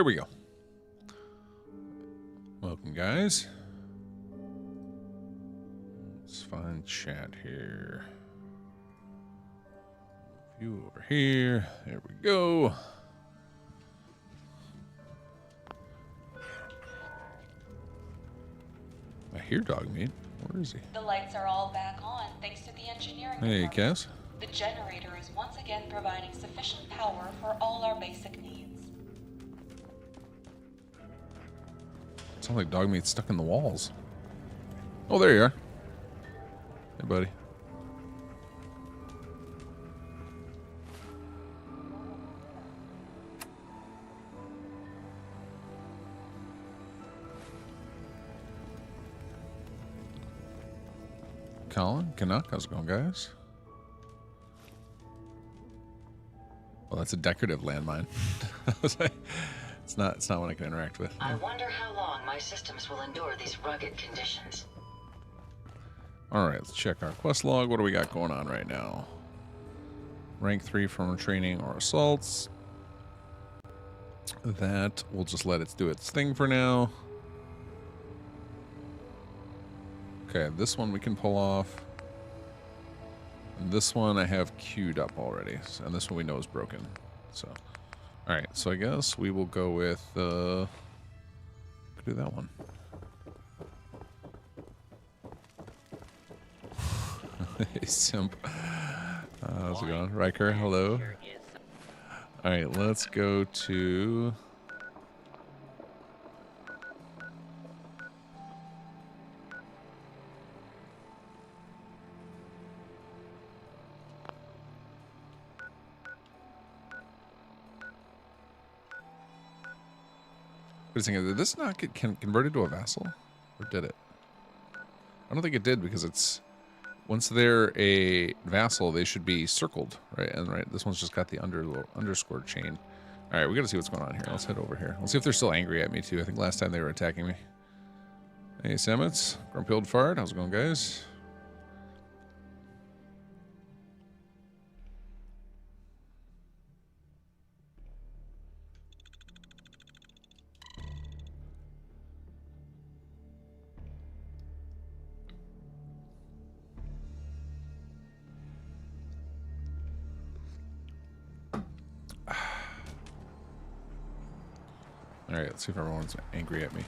There we go. Welcome, guys. Let's find chat here. You over here. There we go. I hear dog meat. Where is he? The lights are all back on thanks to the engineering Hey, department. Cass. The generator is once again providing sufficient power for all our basic needs. Sounds like dog meat stuck in the walls. Oh, there you are. Hey, buddy. Colin, Canuck, how's it going, guys? Well, that's a decorative landmine. It's not one I can interact with. I wonder how long my systems will endure these rugged conditions. All right, let's check our quest log. What do we got going on right now? Rank 3 from training or assaults. That, we'll just let it do its thing for now. Okay, this one we can pull off. And this one I have queued up already. And this one we know is broken. So, alright, so I guess we will go with, do that one. Hey, simp. How's it going? Riker, hello. Alright, let's go to... Did this not get converted to a vassal? Or did it? I don't think it did because it's... Once they're a vassal, they should be circled, right? And right, this one's just got the underscore chain. All right, we got to see what's going on here. Let's head over here. Let's see if they're still angry at me, too. I think last time they were attacking me. Hey, Sammets. Grumpy Old Fart. How's it going, guys? Alright, let's see if everyone's angry at me.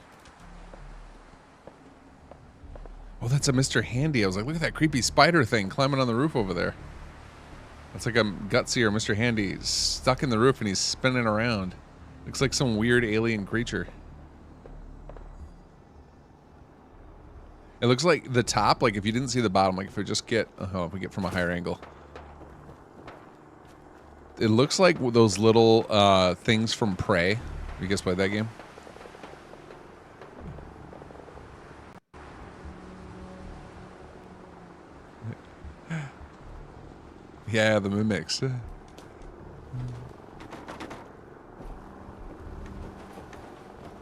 Oh, that's a Mr. Handy. I was like, look at that creepy spider thing climbing on the roof over there. That's like a Gutsy or Mr. Handy stuck in the roof and he's spinning around. Looks like some weird alien creature. It looks like the top, like if you didn't see the bottom, like if we just get, if we get from a higher angle. It looks like those little things from Prey. You guys played that game? Yeah, the mimics.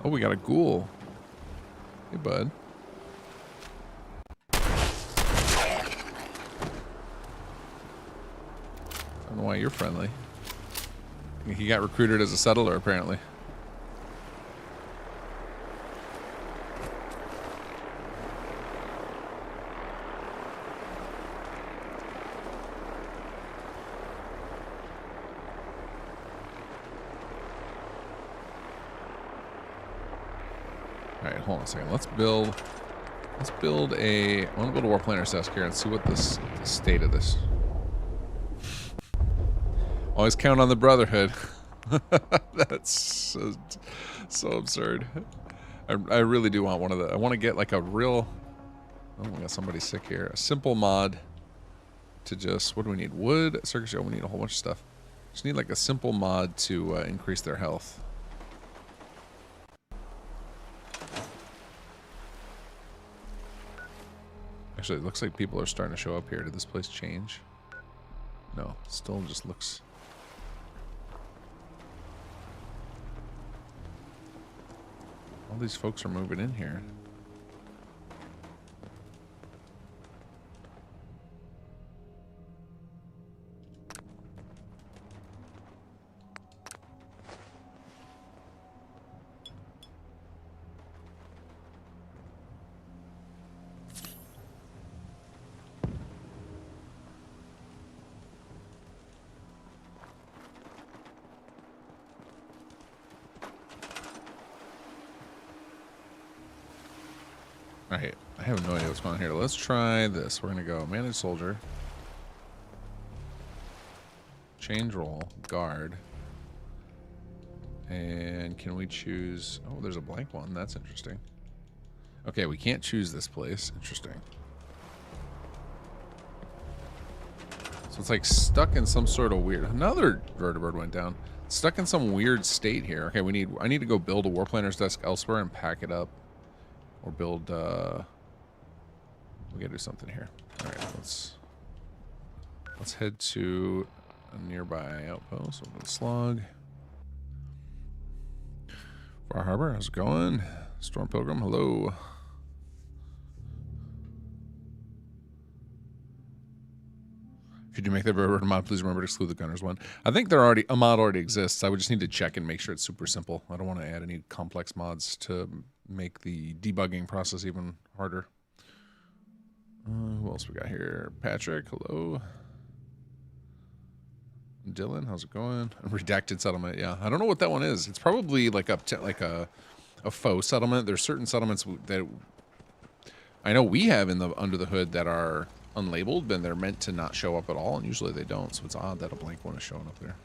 Oh, we got a ghoul. Hey, bud. I don't know why you're friendly. He got recruited as a settler, apparently. Alright, hold on a second. Let's build a... I want to build a Warplaner's desk here and see what the state of this. Always count on the Brotherhood. That's so absurd. I really do want one of the... I want to get like a real... Oh, we got somebody sick here. A simple mod to just... What do we need? Wood? Circus show. We need a whole bunch of stuff. Just need like a simple mod to increase their health. Actually, it looks like people are starting to show up here. Did this place change? No, still just looks... All these folks are moving in here. Alright, I have no idea what's going on here. Let's try this. We're going to go manage soldier. Change role, guard. And can we choose... Oh, there's a blank one. That's interesting. Okay, we can't choose this place. Interesting. So it's like stuck in some sort of weird... Another vertibird went down. Stuck in some weird state here. Okay, I need to go build a warplanner's desk elsewhere and pack it up. Or build... We gotta do something here. Alright, let's head to a nearby outpost. Open the slug. Far Harbor, how's it going? Storm Pilgrim, hello. If you do make that vertibird mod, please remember to exclude the gunners one. I think a mod already exists. I would just need to check and make sure it's super simple. I don't want to add any complex mods to make the debugging process even harder. Who else we got here? Patrick, hello. Dylan, how's it going? Redacted settlement, yeah. I don't know what that one is. It's probably like a faux settlement. There's certain settlements that I know we have under the hood that are unlabeled, and they're meant to not show up at all, and usually they don't. So it's odd that a blank one is showing up there.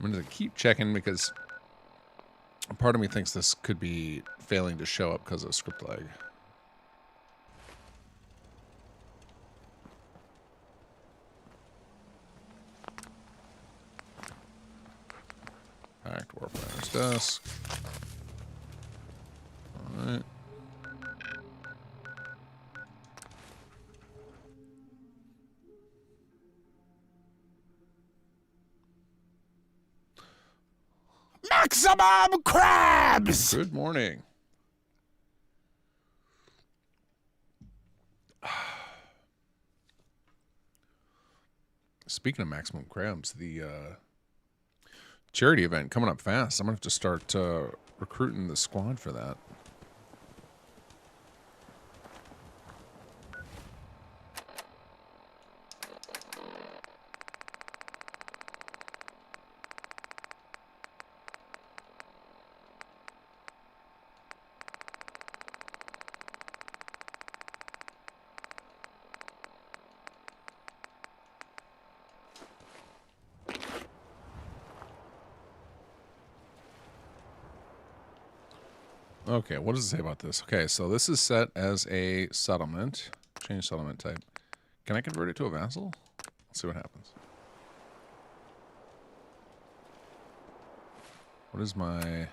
I'm going to keep checking because part of me thinks this could be failing to show up because of script lag. Packed warplanner's desk. Alright. Maximum crabs! Good morning. Speaking of maximum crabs, the charity event coming up fast. I'm going to have to start recruiting the squad for that. Okay, what does it say about this? Okay, so this is set as a settlement. Change settlement type. Can I convert it to a vassal? Let's see what happens. What is my...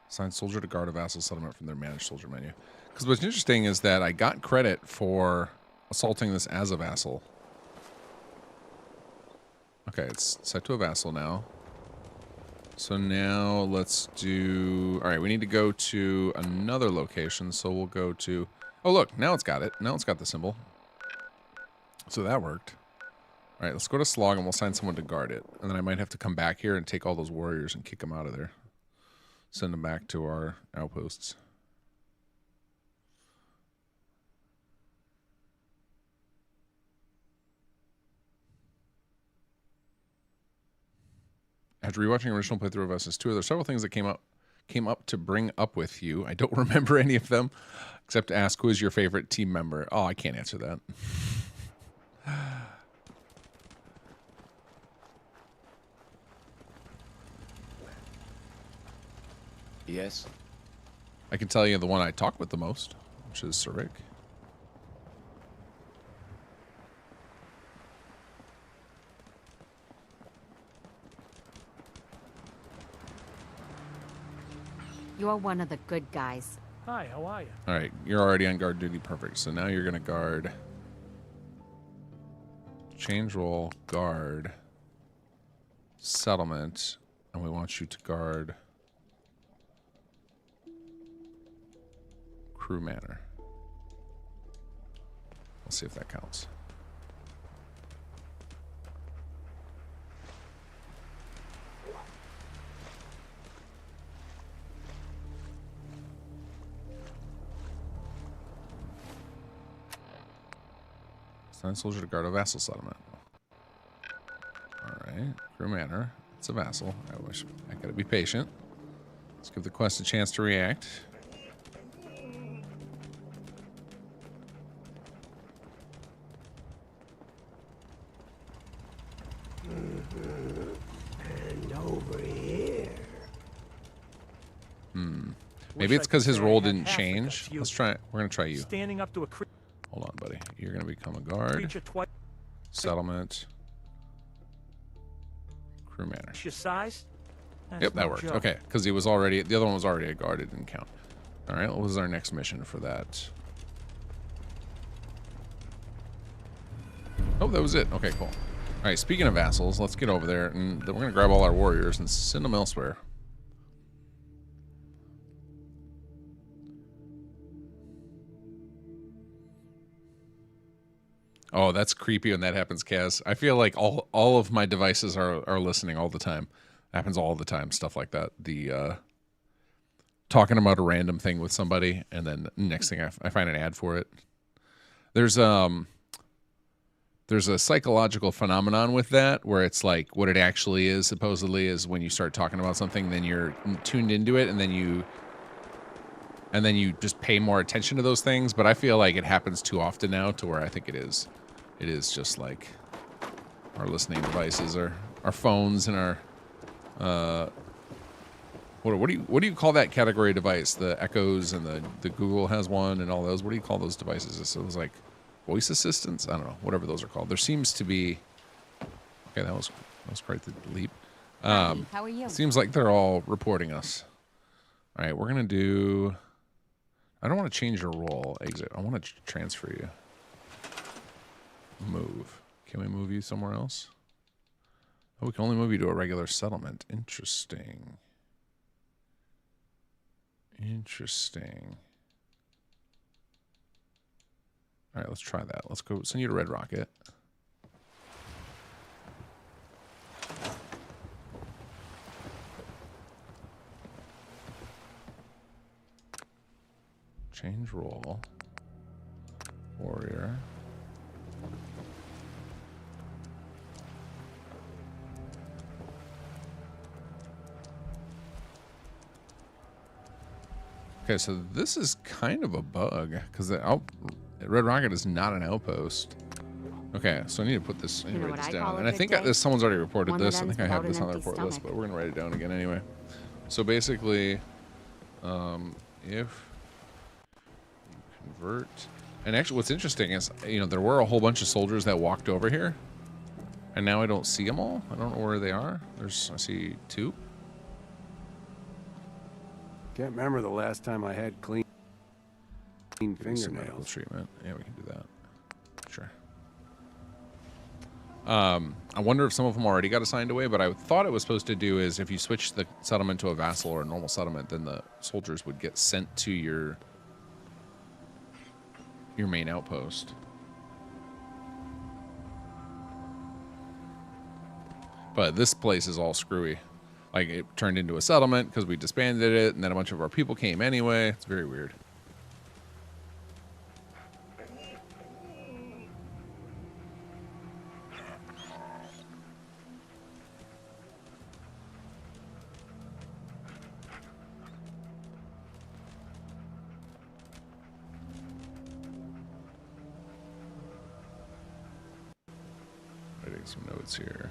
Assign soldier to guard a vassal settlement from their managed soldier menu. Because what's interesting is that I got credit for assaulting this as a vassal. Okay, it's set to a vassal now. So now let's do... All right, we need to go to another location. So we'll go to... Oh, look, now it's got it. Now it's got the symbol. So that worked. All right, let's go to Slog and we'll assign someone to guard it. And then I might have to come back here and take all those warriors and kick them out of there. Send them back to our outposts. After rewatching original playthrough of SS2, there are several things that came up to bring up with you. I don't remember any of them, except to ask who is your favorite team member. Oh, I can't answer that. Yes. I can tell you the one I talk with the most, which is Sarik. You're one of the good guys. Hi, how are you? All right, you're already on guard duty. Perfect. So now you're going to guard. Change role, guard. Settlement. And we want you to guard Crew Manor. Let's see if that counts. Assign soldier to guard a vassal settlement. Alright, Crew Manor. It's a vassal. I gotta be patient. Let's give the quest a chance to react. And over here. Maybe it's because his role didn't change. Let's try it. We're gonna try you. Standing up to a Hold on, buddy. You're gonna become a guard. creature twice Settlement. Crew manners. your size. That's Yep, that no worked. joke. Okay, because he was already, the other one was already a guard. It didn't count. All right, what was our next mission for that? Oh, that was it. Okay, cool. All right, speaking of vassals, let's get over there, and then we're going to grab all our warriors and send them elsewhere. Oh, that's creepy when that happens, Kaz. I feel like all of my devices are listening all the time. Happens all the time, stuff like that. The talking about a random thing with somebody, and then next thing I find an ad for it. There's a psychological phenomenon with that where it's like what it actually is supposedly is when you start talking about something, then you're tuned into it, and then you just pay more attention to those things. But I feel like it happens too often now to where I think it is just like our listening devices, our phones, and our what do you call that category device? The Echoes and the Google has one and all those. What do you call those devices? So it was like voice assistants. I don't know, whatever those are called. There seems to be. Okay, that was quite the leap. How are you? Seems like they're all reporting us. All right, we're gonna do. I don't want to change your role. Exit. I want to transfer you. Move. Can we move you somewhere else? Oh, we can only move you to a regular settlement. Interesting. Interesting. All right, let's try that. Let's go send you to Red Rocket. Change role. Warrior. Okay, so this is kind of a bug because the Red Rocket is not an outpost. Okay, so I need to put this. I need to write this down. And I think someone's already reported this. I think I have this on the report list, but we're gonna write it down again anyway. So basically, if convert, and actually, what's interesting is there were a whole bunch of soldiers that walked over here, and now I don't see them all. I don't know where they are. I see 2. Can't remember the last time I had clean Some medical fingernails. treatment. Yeah, we can do that. Sure. I wonder if some of them already got assigned away, but I thought it was supposed to do is if you switch the settlement to a vassal or a normal settlement, then the soldiers would get sent to your main outpost. But this place is all screwy. Like, it turned into a settlement because we disbanded it, and then a bunch of our people came anyway. It's very weird. Writing some notes here.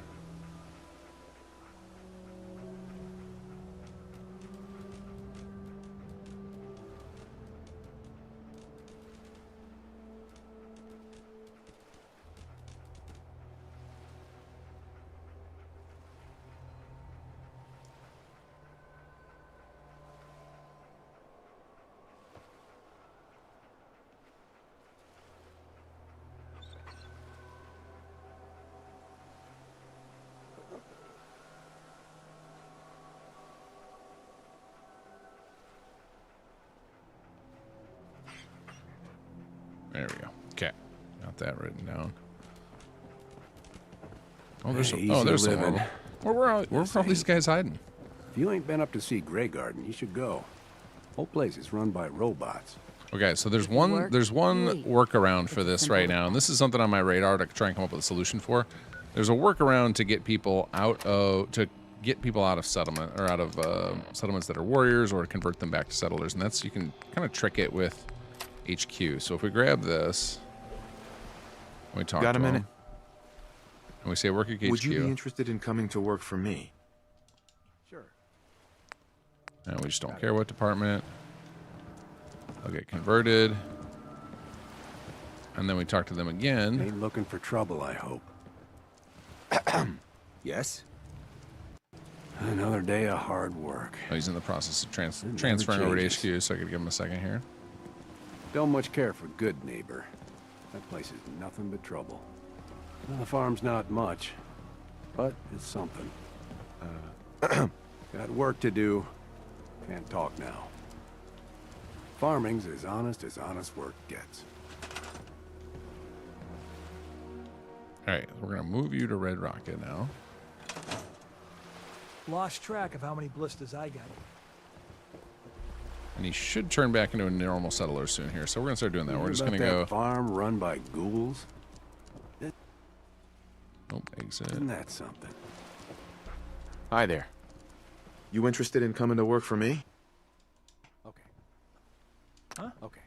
There we go. Okay, got that written down. Oh, there's Hey, there's easy some of living. them. Where are all these guys hiding? If you ain't been up to see Grey Garden, you should go. Whole place is run by robots. Okay, so there's one workaround for this right now, and this is something on my radar to try and come up with a solution for. There's a workaround to get people out of to get people out of settlement or out of settlements that are warriors, or convert them back to settlers, and that's you can kind of trick it with HQ. So if we grab this, and we talk Got to a minute? them, and we say work at HQ, Would you be interested in coming to work for me? Sure. and we just don't care what department. They'll get converted, and then we talk to them again. Ain't looking for trouble, I hope. Yes? Another day of hard work. Oh, he's in the process of never transferring over to changes. HQ, so I could give him a second here. Don't much care for good neighbor. That place is nothing but trouble. Well, the farm's not much, but it's something. Got work to do. Can't talk now. Farming's as honest work gets. All right, we're gonna move you to Red Rocket now. Lost track of how many blisters I got. And he should turn back into a normal settler soon here. So we're gonna start doing that. We're just gonna go. Farm run by ghouls? Nope, exit. Isn't that something? Hi there. You interested in coming to work for me? Okay. Huh? Okay.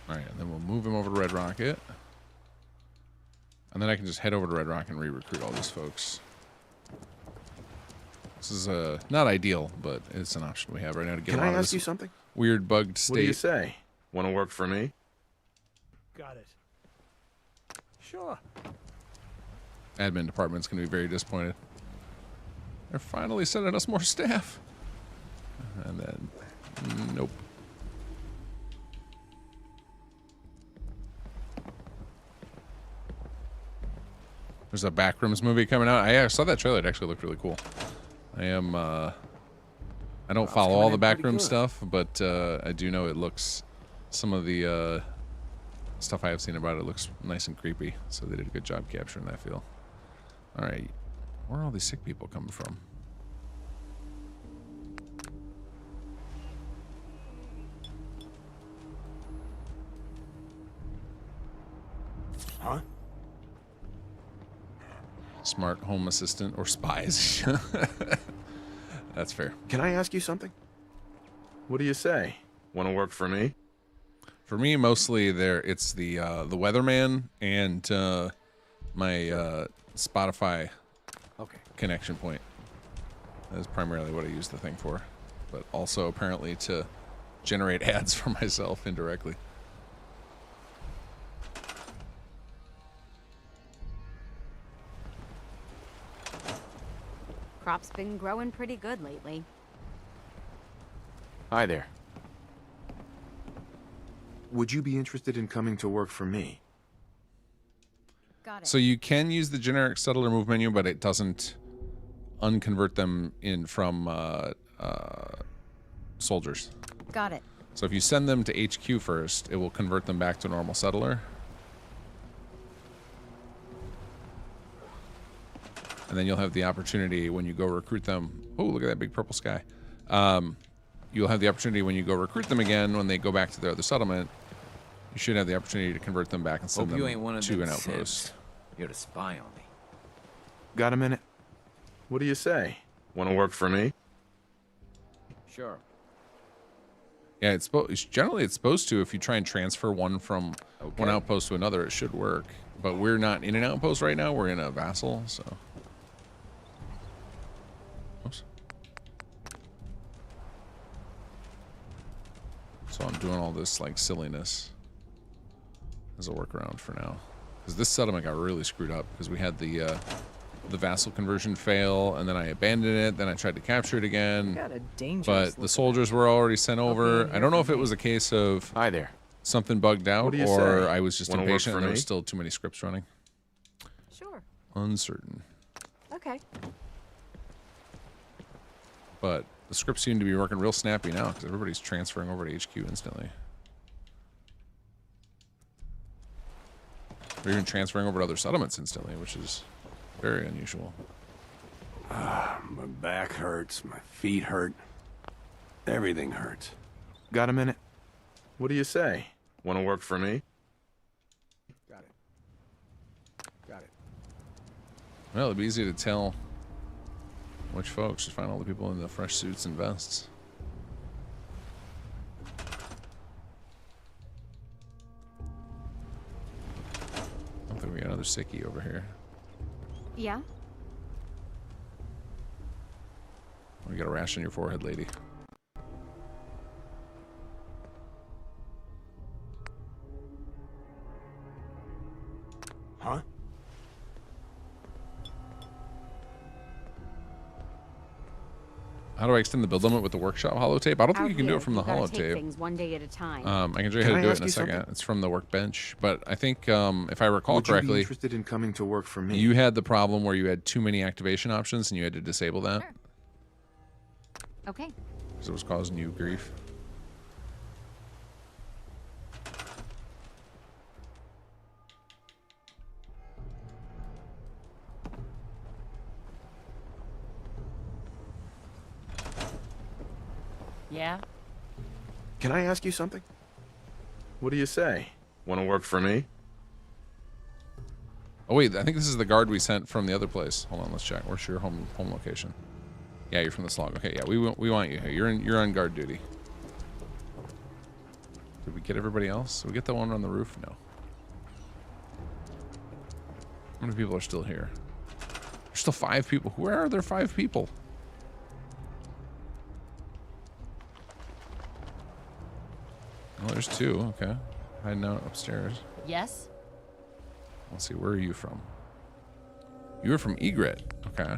All right, and then we'll move him over to Red Rocket. And then I can just head over to Red Rocket and re-recruit all these folks. This is not ideal, but it's an option we have right now to get Can them I out of ask you this something? weird bugged What do you state. say? Want to work for me? Got it. Sure. Admin department's going to be very disappointed. They're finally sending us more staff. And then, nope. There's a Backrooms movie coming out. I saw that trailer. It actually looked really cool. I am, I don't follow all the Backroom stuff, but I do know it looks, some of the stuff I have seen about it looks nice and creepy. So they did a good job capturing that feel. All right. Where are all these sick people coming from? Huh? Smart home assistant or spies. That's fair. Can I ask you something? What do you say? Want to work for me? For me, mostly it's the weatherman and my Spotify Okay. connection point. That is primarily what I use the thing for, but also apparently to generate ads for myself indirectly. Crop's been growing pretty good lately. Hi there. Would you be interested in coming to work for me? Got it. So you can use the generic settler move menu, but it doesn't unconvert them in from soldiers. Got it. So if you send them to HQ first, it will convert them back to normal settler. And then you'll have the opportunity when you go recruit them. Oh, look at that big purple sky. You'll have the opportunity when you go recruit them again, when they go back to their other settlement, you should have the opportunity to convert them back and send Hope you them ain't one of to them an outpost. simps. You're to spy on me. Got a minute? What do you say? Want to work for me? Sure. Yeah, it's generally it's supposed to. If you try and transfer one from one outpost to another, it should work. But we're not in an outpost right now. We're in a vassal, so. Oops. So I'm doing all this like silliness as a workaround for now, because this settlement got really screwed up because we had the vassal conversion fail, and then I abandoned it. Then I tried to capture it again, Got a dangerous but the looking- soldiers were already sent over. in I here don't know for if it me. was a case of Hi there. something bugged out, What do you or say? I was just Wanna work impatient for and there me? was still too many scripts running. Sure. Uncertain. Okay. But the scripts seem to be working real snappy now because everybody's transferring over to HQ instantly. Or even transferring over to other settlements instantly, which is very unusual. My back hurts, my feet hurt. Everything hurts. Got a minute? What do you say? Want to work for me? Got it. Well, it'd be easy to tell which folks. Just find all the people in the fresh suits and vests. I think we got another sickie over here. Yeah? We got a rash on your forehead, lady. Huh? How do I extend the build limit with the workshop holotape? I don't think Out you can do here, it from the you gotta take holotape. things one day at a time. I can show you how Can to I do it ask in a you second. something? It's from the workbench, but I think if I recall Would you be correctly, interested in coming to work for me? you had the problem where you had too many activation options and you had to disable that Sure. Okay. because it was causing you grief. Yeah? Can I ask you something? What do you say? Want to work for me? Oh wait, I think this is the guard we sent from the other place. Hold on, let's check. Where's your home location? Yeah, you're from the slog. Okay, yeah, we want you here. You're on guard duty. Did we get everybody else? Did we get the one on the roof? No. How many people are still here? There's still 5 people. Where are there 5 people? Oh, there's 2. Okay. Hiding out upstairs. Yes? Let's see, where are you from? You were from Egret. Okay.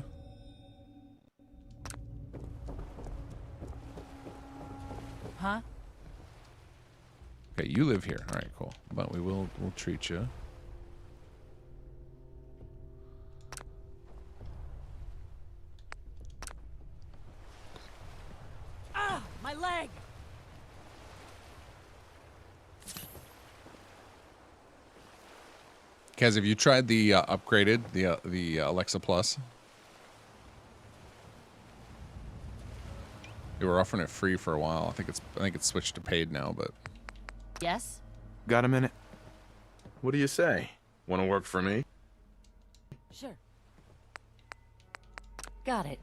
Huh? Okay, you live here. All right, cool. But we'll treat you. Ah! My leg! Kaz, have you tried the upgraded, the Alexa Plus? They were offering it free for a while. I think it's switched to paid now, but Yes? Got a minute? What do you say? Want to work for me? Sure. Got it.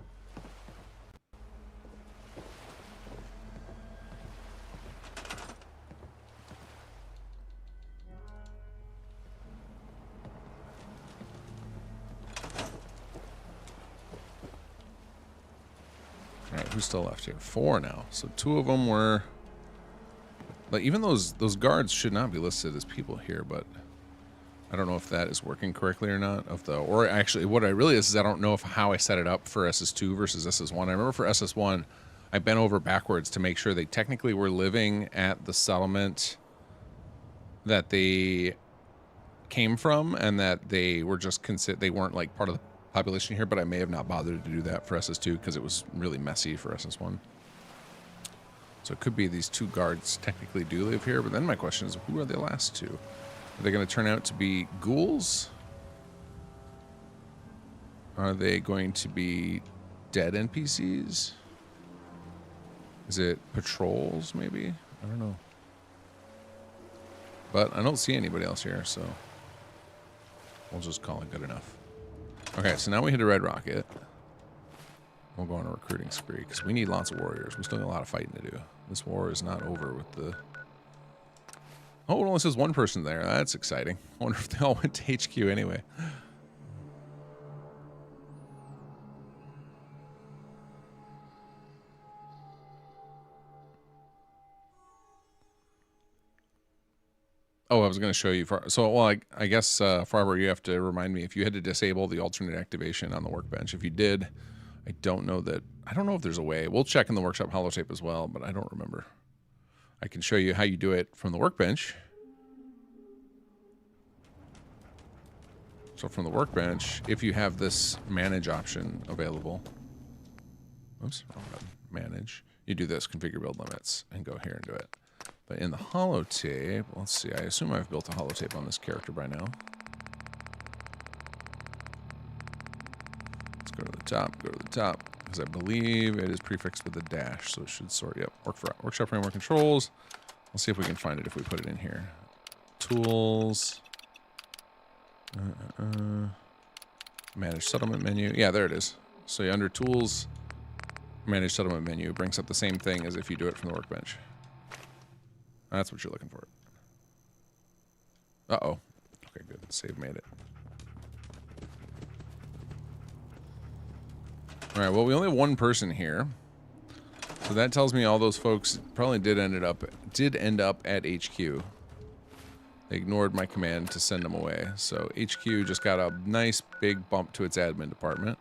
all right, who's still left here? 4 now. So 2 of them were like, even those guards should not be listed as people here, but I don't know if that is working correctly or not. Or actually, what I really is I don't know how I set it up for SS2 versus SS1. I remember for SS1, I bent over backwards to make sure they technically were living at the settlement that they came from, and that they were just they weren't like part of the population here. But I may have not bothered to do that for SS2 because it was really messy for SS1. So it could be these 2 guards technically do live here, but then my question is, who are the last 2? Are they going to turn out to be ghouls? Are they going to be dead NPCs? Is it patrols, maybe? I don't know. But I don't see anybody else here, so we'll just call it good enough. Okay, so now we hit a red rocket. We'll go on a recruiting spree, because we need lots of warriors. We still got a lot of fighting to do. This war is not over with the... Oh, it only says 1 person there. That's exciting. I wonder if they all went to HQ anyway. Oh, I was going to show you. Well, I guess, Farber, you have to remind me if you had to disable the alternate activation on the workbench. If you did, I don't know if there's a way. We'll check in the workshop holotape as well, but I don't remember. I can show you how you do it from the workbench. So from the workbench, if you have this manage option available, oops, wrong button, manage, you do this, configure build limits, and go here and do it. But in the holotape, let's see, I assume I've built a holotape on this character by now. Let's go to the top, because I believe it is prefixed with a dash, so it should sort, yep, workshop framework controls. Let's see if we can find it if we put it in here. Tools. Manage settlement menu. Yeah, there it is. So you're under tools, manage settlement menu. Brings up the same thing as if you do it from the workbench. That's what you're looking for. Uh-oh. Okay, good. Save made it. All right, well, we only have one person here. So that tells me all those folks probably did end up at HQ. They ignored my command to send them away. So HQ just got a nice big bump to its admin department.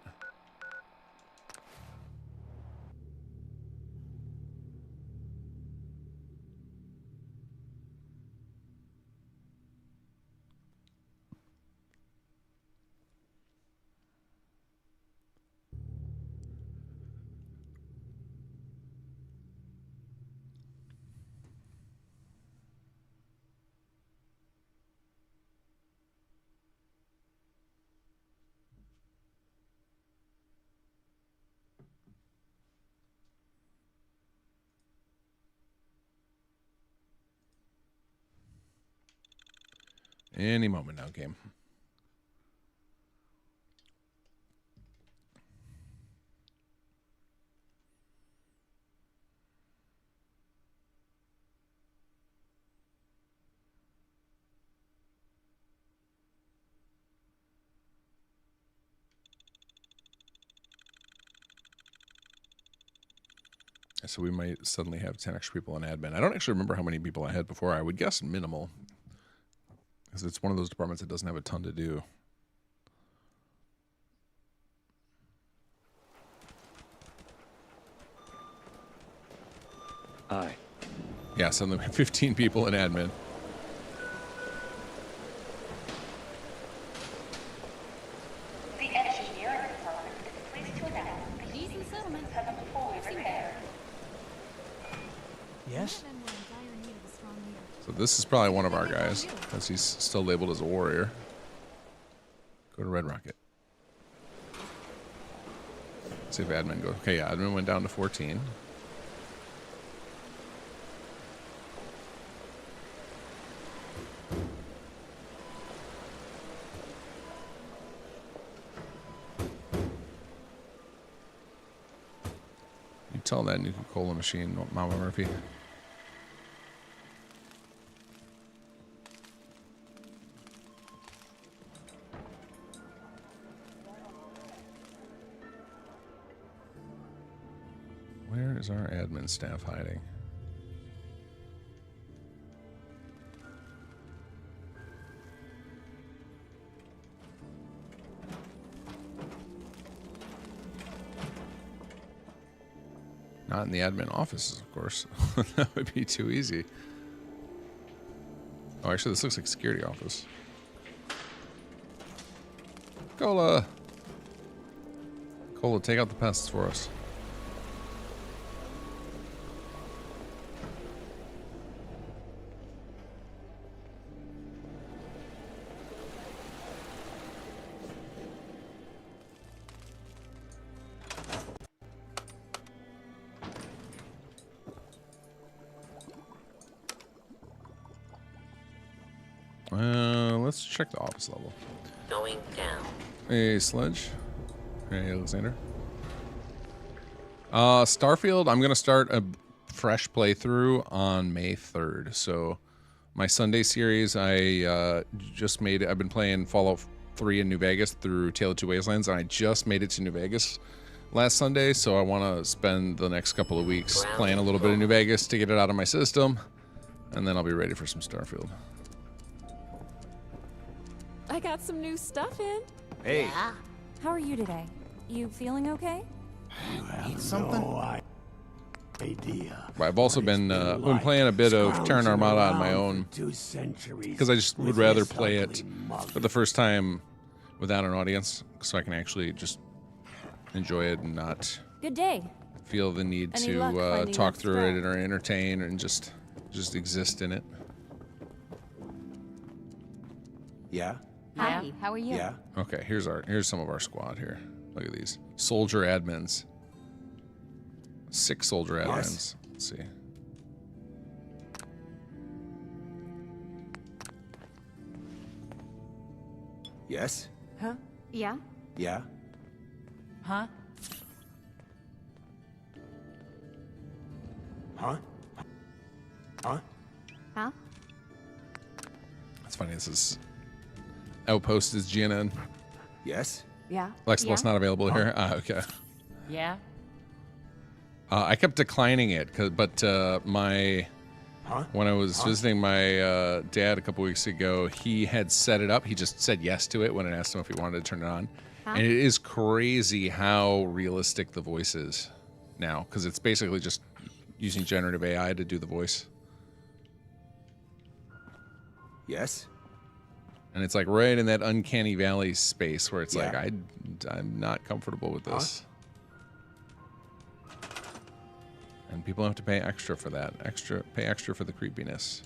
Any moment now, game. So we might suddenly have 10 extra people in admin. I don't actually remember how many people I had before. I would guess minimal. Because it's one of those departments that doesn't have a ton to do. Aye. Yeah, suddenly we have 15 people in admin. The engineering department is pleased to announce that Decent settlement. have been fully repaired. Yes? So this is probably one of our guys, because he's still labeled as a warrior. Go to Red Rocket. See if admin goes. Okay, yeah, admin went down to 14. You tell that Nuka-Cola machine, Mama Murphy. Where is our admin staff hiding? Not in the admin offices, of course. That would be too easy. Oh, actually, this looks like security office. Cola! Cola, take out the pests for us. Let's check the office level. Going down. Hey, Sledge. Hey, Alexander. Starfield, I'm going to start a fresh playthrough on May 3rd. So my Sunday series, I just made it. I've been playing Fallout 3 in New Vegas through Tale of Two Wastelands, and I just made it to New Vegas last Sunday. So I want to spend the next couple of weeks playing a little bit of New Vegas to get it out of my system, and then I'll be ready for some Starfield. I got some new stuff in. Hey. Yeah? How are you today? You feeling okay? Need something? But I've also been playing a bit of Terran Armada on my own because I just would rather play it for the first time without an audience, so I can actually just enjoy it and not Good day. feel the need Any luck to finding talk that through strap? it or entertain and just exist in it. Yeah? Hi, how are you? Yeah? Okay, here's some of our squad here. Look at these soldier admins. 6 soldier admins. Yes. Let's see. Yes? Yeah? Yeah? Huh? Huh? Huh? Huh? That's funny. This is Outpost is GNN. Yes? Yeah. Lexibel's not available here. Okay. Yeah? I kept declining it, but my when I was visiting my dad a couple weeks ago, he had set it up. He just said yes to it when I asked him if he wanted to turn it on. Huh? And it is crazy how realistic the voice is now, because it's basically just using generative AI to do the voice. Yes? And it's like right in that uncanny valley space where it's Yeah. like, I'm not comfortable with this. And people have to pay extra for that. Pay extra for the creepiness.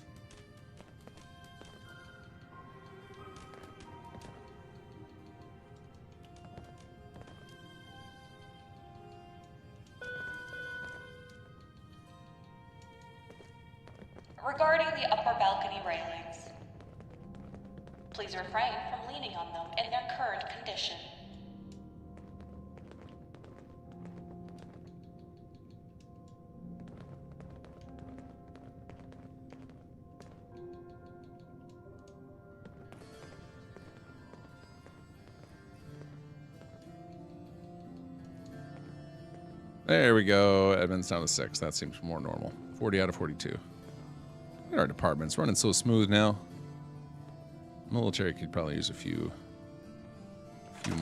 Regarding the upper balcony railings, please refrain from leaning on them in their current condition. There we go. Edmund's down to 6. That seems more normal. 40 out of 42. Look at our department's running so smooth now. Military could probably use a few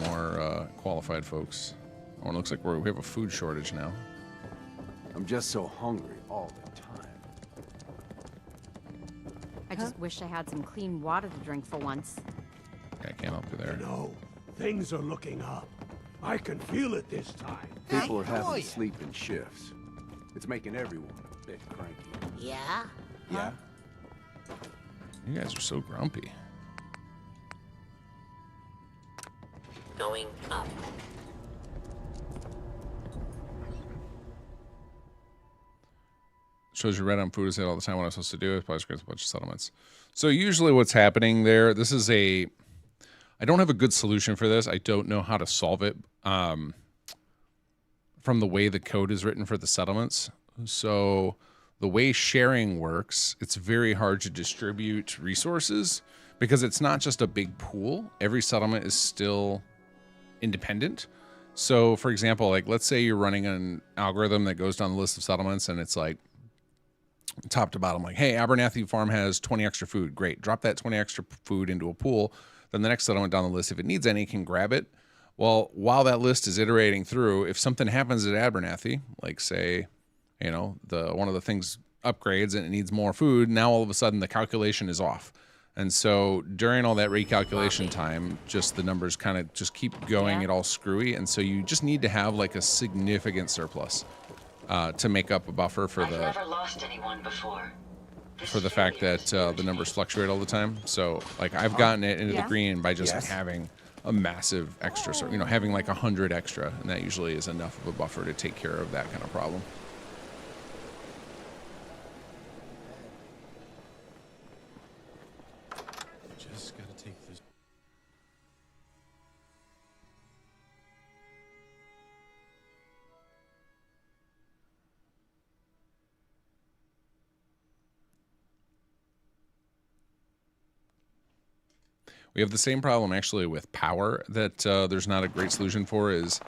more qualified folks. Oh, it looks like we have a food shortage now. I'm just so hungry all the time. I just wish I had some clean water to drink for once. Okay, I can't help you there. No, things are looking up. I can feel it this time. People are having to sleep in shifts. It's making everyone a bit cranky. Yeah? Yeah? You guys are so grumpy. Going up. Shows you red on food is all the time. What I'm supposed to do is probably create a bunch of settlements. So usually what's happening there, this is I don't have a good solution for this. I don't know how to solve it from the way the code is written for the settlements. So the way sharing works, it's very hard to distribute resources because it's not just a big pool. Every settlement is still independent. So for example, like let's say you're running an algorithm that goes down the list of settlements and it's like top to bottom, like, hey, Abernathy Farm has 20 extra food. Great. Drop that 20 extra food into a pool. Then the next settlement down the list, if it needs any, can grab it. Well, while that list is iterating through, if something happens at Abernathy, like say, you know, one of the things upgrades and it needs more food, now all of a sudden the calculation is off. And so during all that recalculation time, just the numbers kind of just keep going, it all screwy. And so you just need to have like a significant surplus to make up a buffer for I've never lost anyone before. for the fact that the numbers fluctuate all the time. So like I've gotten it into the green by just having a massive extra, you know, having like 100 extra, and that usually is enough of a buffer to take care of that kind of problem. Just gotta take this. We have the same problem actually with power that there's not a great solution for. Is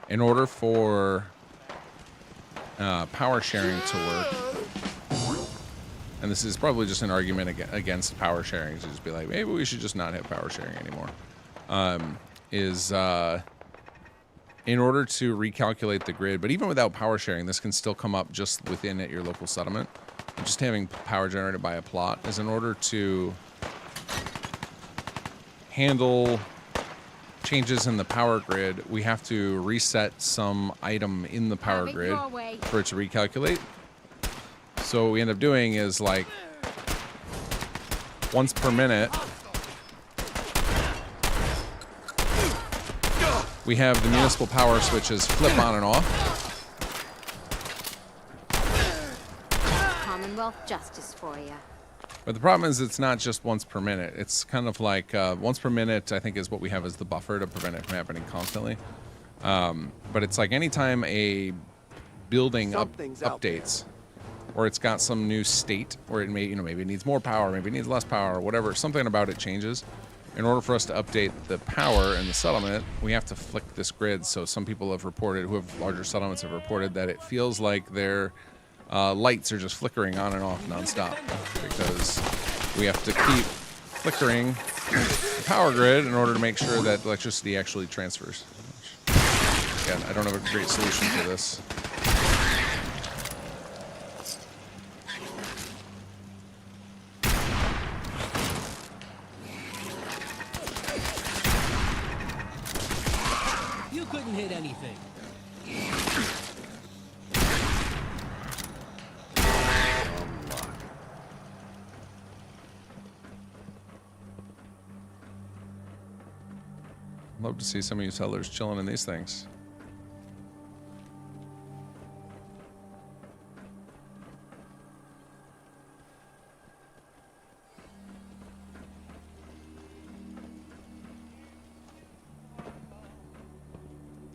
in order for power sharing to work, and this is probably just an argument against power sharing, to just be like, maybe we should just not have power sharing anymore, in order to recalculate the grid. But even without power sharing, this can still come up just within at your local settlement. Just having power generated by a plot is in order to handle changes in the power grid, we have to reset some item in the power grid for it to recalculate. So what we end up doing is like once per minute, we have the municipal power switches flip on and off. Commonwealth justice for you. But the problem is it's not just once per minute. It's kind of like once per minute, I think, is what we have as the buffer to prevent it from happening constantly. But it's like anytime a building updates, or it's got some new state, or it may, you know, maybe it needs more power, maybe it needs less power, or whatever, something about it changes. In order for us to update the power in the settlement, we have to flick this grid. So some people have reported, who have larger settlements, have reported that it feels like their lights are just flickering on and off nonstop because we have to keep flickering the power grid in order to make sure that electricity actually transfers. Again, I don't have a great solution for this. You couldn't hit anything. Love to see some of you settlers chilling in these things.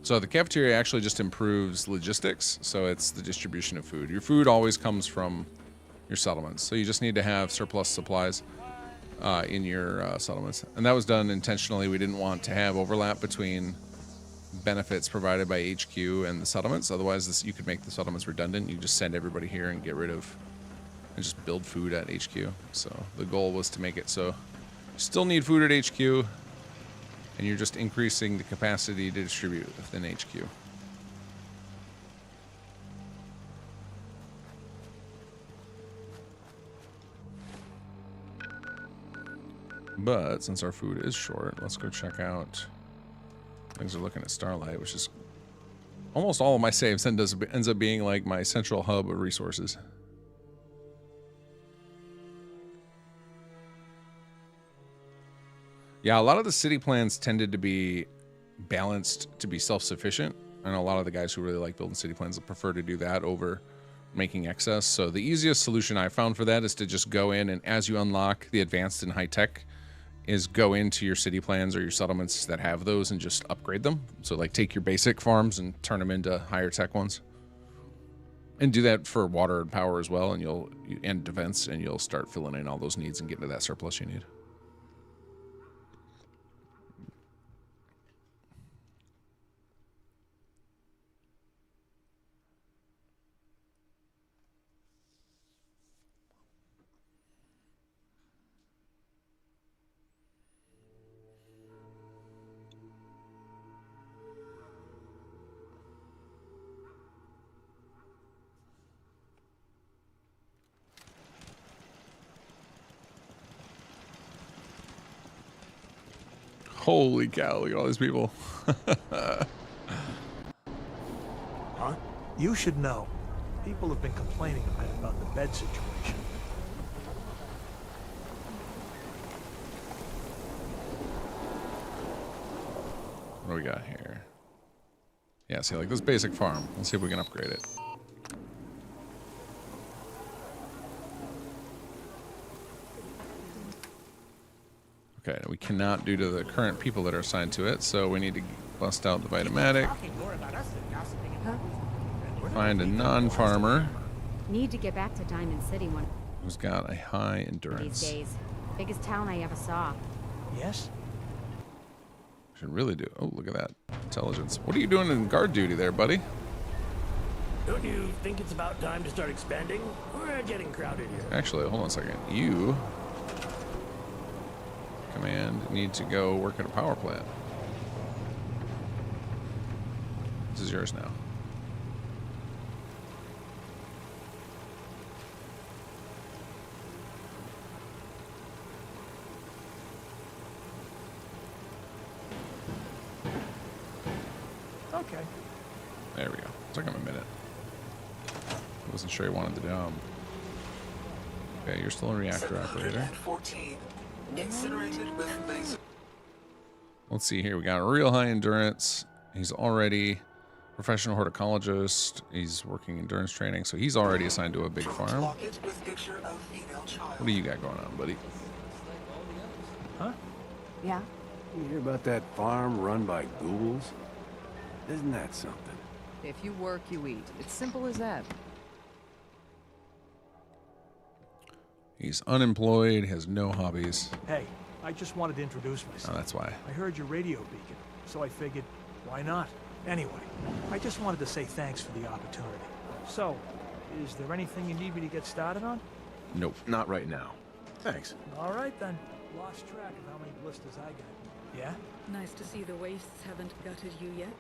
So the cafeteria actually just improves logistics, so it's the distribution of food. Your food always comes from your settlements, so you just need to have surplus supplies in your settlements. And that was done intentionally. We didn't want to have overlap between benefits provided by HQ and the settlements. Otherwise, you could make the settlements redundant. You just send everybody here and get rid of, and just build food at HQ. So the goal was to make it so you still need food at HQ, and you're just increasing the capacity to distribute within HQ. But since our food is short, let's go check out. Things are looking at Starlight, which is almost all of my saves ends up being like my central hub of resources. Yeah, a lot of the city plans tended to be balanced to be self-sufficient, and a lot of the guys who really like building city plans prefer to do that over making excess. So the easiest solution I found for that is to just go in, and as you unlock the advanced and high tech, is go into your city plans or your settlements that have those and just upgrade them. So like take your basic farms and turn them into higher tech ones. And do that for water and power as well, and and defense, and you'll start filling in all those needs and getting to that surplus you need. Holy cow, look at all these people. Huh? You should know. People have been complaining a bit about the bed situation. What do we got here? Yeah, see, like this basic farm. Let's see if we can upgrade it. Okay, we cannot due to the current people that are assigned to it, so we need to bust out the Vitomatic. Find a non-farmer. Need to get back to Diamond City one who's got a high of these endurance. days. Biggest town I ever saw. Yes? Should really do. Oh, look at that. Intelligence. What are you doing in guard duty there, buddy? Don't you think it's about time to start expanding? We're getting crowded here. Actually, hold on a second. You, command, need to go work at a power plant. This is yours now. Okay. There we go. Took him a minute. I wasn't sure he wanted the job. Okay, you're still a reactor operator. 14. Incinerated with laser. Let's see here. We got a real high endurance. He's already Professional horticulturist. He's working endurance training, so he's already assigned to a big farm. Locket with picture of female child. What do you got going on, buddy? Huh? Yeah? You hear about that farm run by ghouls? Isn't that something? If you work, you eat. It's simple as that. He's unemployed, has no hobbies. Hey, I just wanted to introduce Oh, myself. that's why. I heard your radio beacon, so I figured, why not? Anyway, I just wanted to say thanks for the opportunity. So, is there anything you need me to get started on? Nope. Not right now. Thanks. All right then. Lost track of how many blisters I got. Yeah? Nice to see the wastes haven't gutted you yet.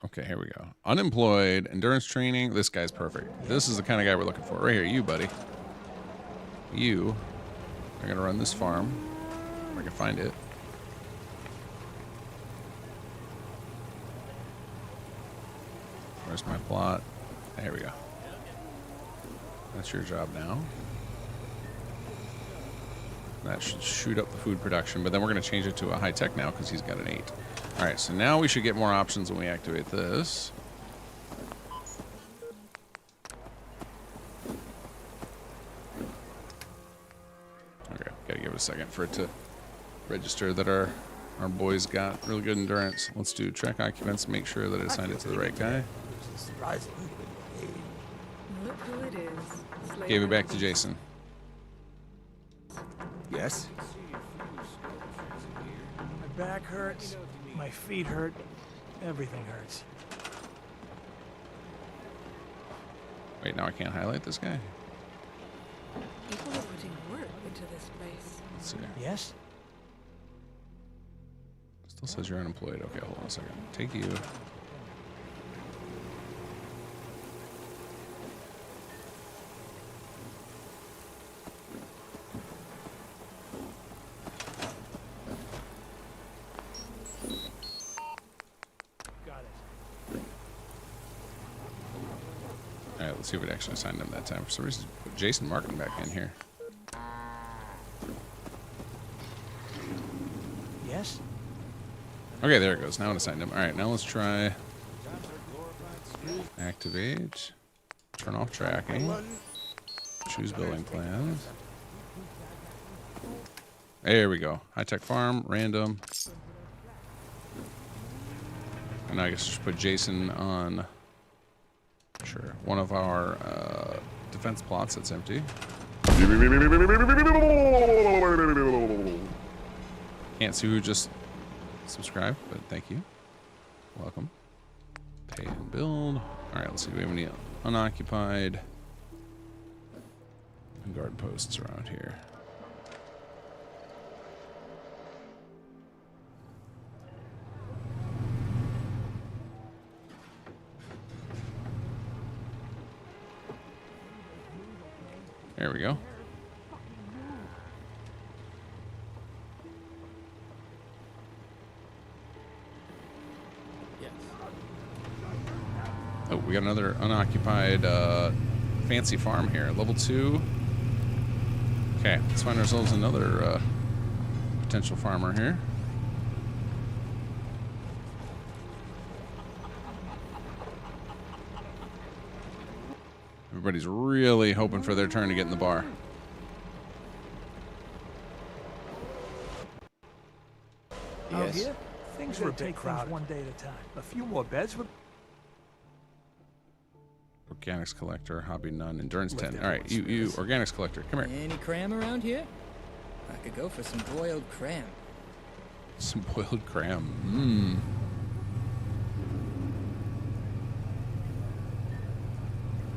Okay, here we go. Unemployed, endurance training. This guy's perfect. This is the kind of guy we're looking for. Right here, you, buddy. You are going to run this farm. If I can find it. Where's my plot? There we go. That's your job now. That should shoot up the food production, but then we're going to change it to a high tech now because he's got an 8. All right, so now we should get more options when we activate this. Okay, gotta give it a second for it to register that our boys got really good endurance. Let's do track occupants, make sure that it assigned it to the right guy. Look who it is. Gave it back to Jason. Yes? My back hurts, my feet hurt, everything hurts. Wait, now I can't highlight this guy? People are putting work into this place. Let's see. Yes? Still says you're unemployed. Okay, hold on a second. Take you. Got it. All right, let's see if it actually assigned him that time. For some reason, put Jason Martin back in here. Yes? Okay, there it goes. Now it assigned him. All right, now let's try activate, turn off tracking, choose building plans. There we go. High tech farm, random. And now I guess just put Jason on, sure, one of our defense plots that's empty. Can't see who just subscribed, but thank you. Welcome. Pay and build. All right, let's see. Do we have any unoccupied guard posts around here? There we go. Oh, we got another unoccupied fancy farm here. Level 2. Okay, let's find ourselves another potential farmer here. Everybody's really hoping for their turn to get in the bar. Out here, things are a bit crowded. One day at a time. A few more beds would... Organics collector, hobby none, endurance 10. All right, you organics collector, come here. Any cram around here? I could go for some boiled cram. Some boiled cram.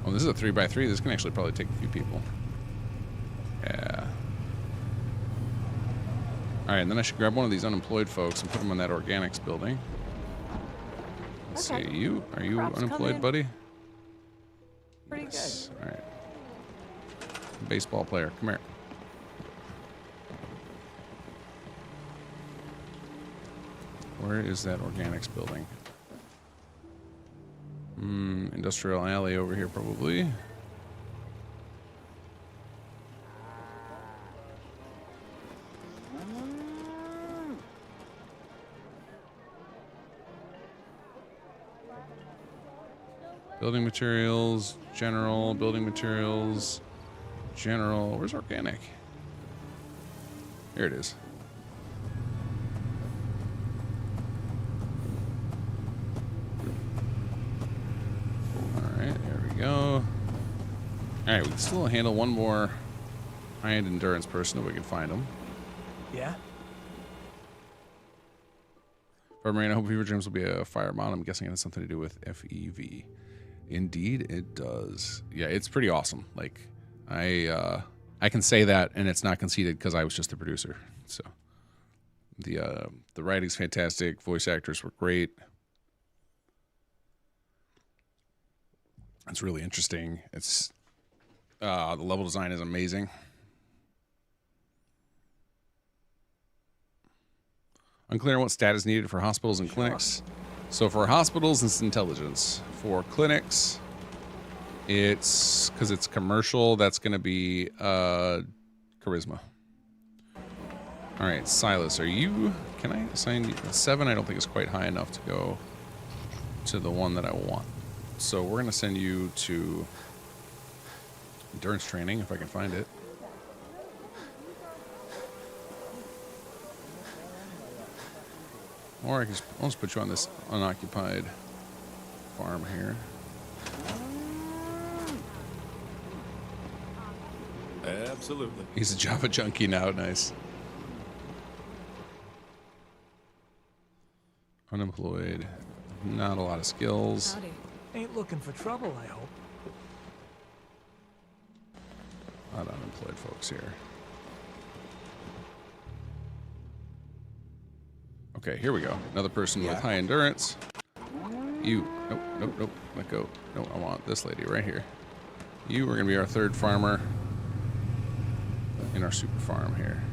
Oh, this is a 3x3. This can actually probably take a few people. Yeah. All right, and then I should grab one of these unemployed folks and put them in that organics building. Let's Okay. see. Are you Props come unemployed, in. buddy? Pretty Yes. All right. Baseball player, come here. Where is that organics building? Industrial alley over here, probably. Building materials, general, building materials, general. Where's organic? Here it is. Alright, there we go. Alright, we can still handle one more high-end endurance person if we can find them. Yeah? Marine, I hope Fever Dreams will be a fire mod. I'm guessing it has something to do with FEV. Indeed, it does. Yeah, it's pretty awesome. Like, I can say that, and it's not conceded because I was just the producer. So, the writing's fantastic. Voice actors were great. It's really interesting. It's the level design is amazing. Unclear on what stat is needed for hospitals and clinics. So for hospitals, it's intelligence. For clinics, it's because it's commercial. That's going to be charisma. All right, Silas, are you? Can I assign you 7? I don't think it's quite high enough to go to the one that I want. So we're going to send you to endurance training if I can find it. Or I can I'll just put you on this unoccupied farm here. Absolutely. He's a Java junkie now. Nice. Unemployed. Not a lot of skills. Howdy. Ain't looking for trouble, I hope. A lot of unemployed folks here. Okay, here we go. Another person with high endurance. You. Nope, nope, nope. Let go. No, I want this lady right here. You are going to be our 3rd farmer in our super farm here.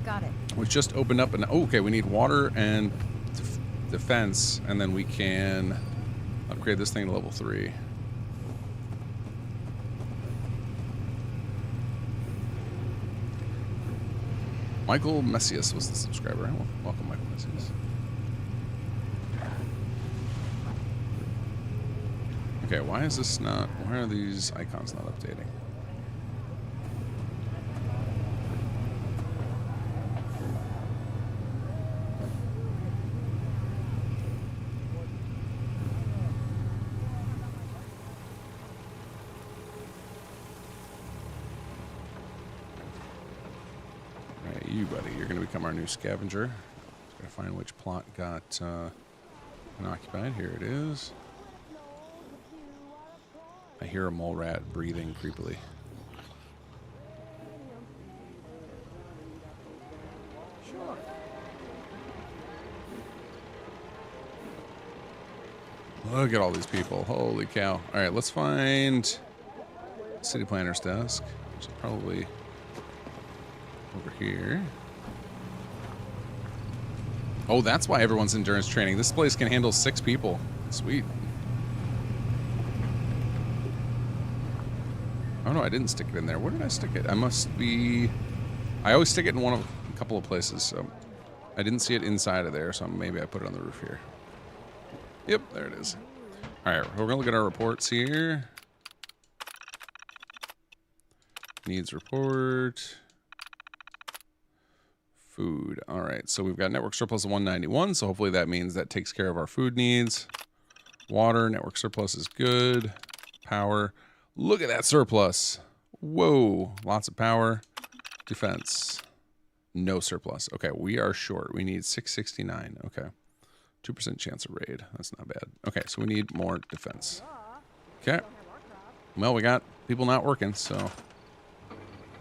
Got it. We've just opened up an... Oh, okay, we need water and defense, and then we can upgrade this thing to level 3. Michael Messias was the subscriber. Welcome, Michael Messias. Okay, why is this not... Why are these icons not updating? You, buddy, you're going to become our new scavenger. Gotta find which plot got unoccupied. Here it is. I hear a mole rat breathing creepily. Sure. Look at all these people. Holy cow. All right, let's find city planner's desk, which is probably over here. Oh, that's why everyone's endurance training. This place can handle 6 people. Sweet. Oh no, I didn't stick it in there. Where did I stick it? I must be... I always stick it in a couple of places, so I didn't see it inside of there, so maybe I put it on the roof here. Yep, there it is. All right, we're gonna look at our reports here. Needs report. Food. All right, so we've got network surplus of 191, so hopefully that means that takes care of our food needs. Water, network surplus is good. Power. Look at that surplus. Whoa, lots of power. Defense. No surplus. Okay, we are short. We need 669. Okay. 2% chance of raid. That's not bad. Okay, so we need more defense. Okay. Well, we got people not working, so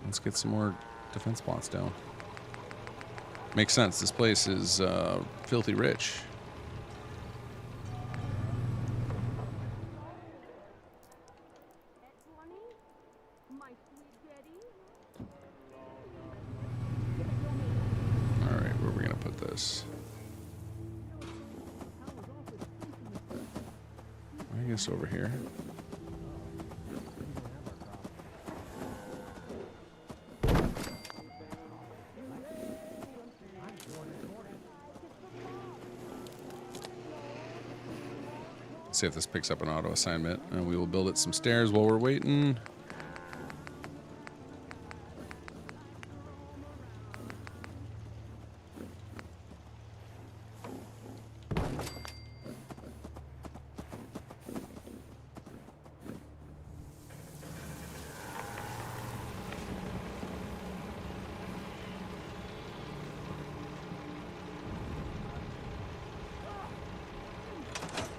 let's get some more defense plots down. Makes sense. This place is filthy rich. All right, where are we going to put this? I guess over here. see if this picks up an auto assignment, and we will build it some stairs while we're waiting.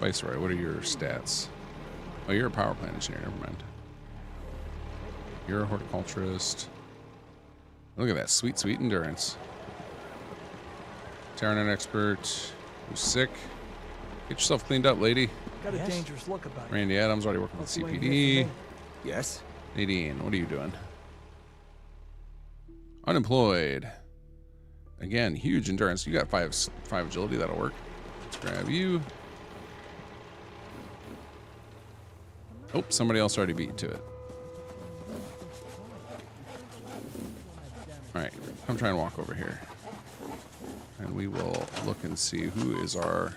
Viceroy, what are your stats? Oh, you're a power plant engineer. Never mind. You're a horticulturist. Look at that sweet, sweet endurance. Terranet expert. Who's sick? Get yourself cleaned up, lady. Got a dangerous look about you. Randy Adams already working with Hope you ain't CPD. here for me. Yes? Nadine, what are you doing? Unemployed. Again, huge endurance. You got five agility. That'll work. Let's grab you. Oh, somebody else already beat to it. All right, come try and walk over here. And we will look and see who is our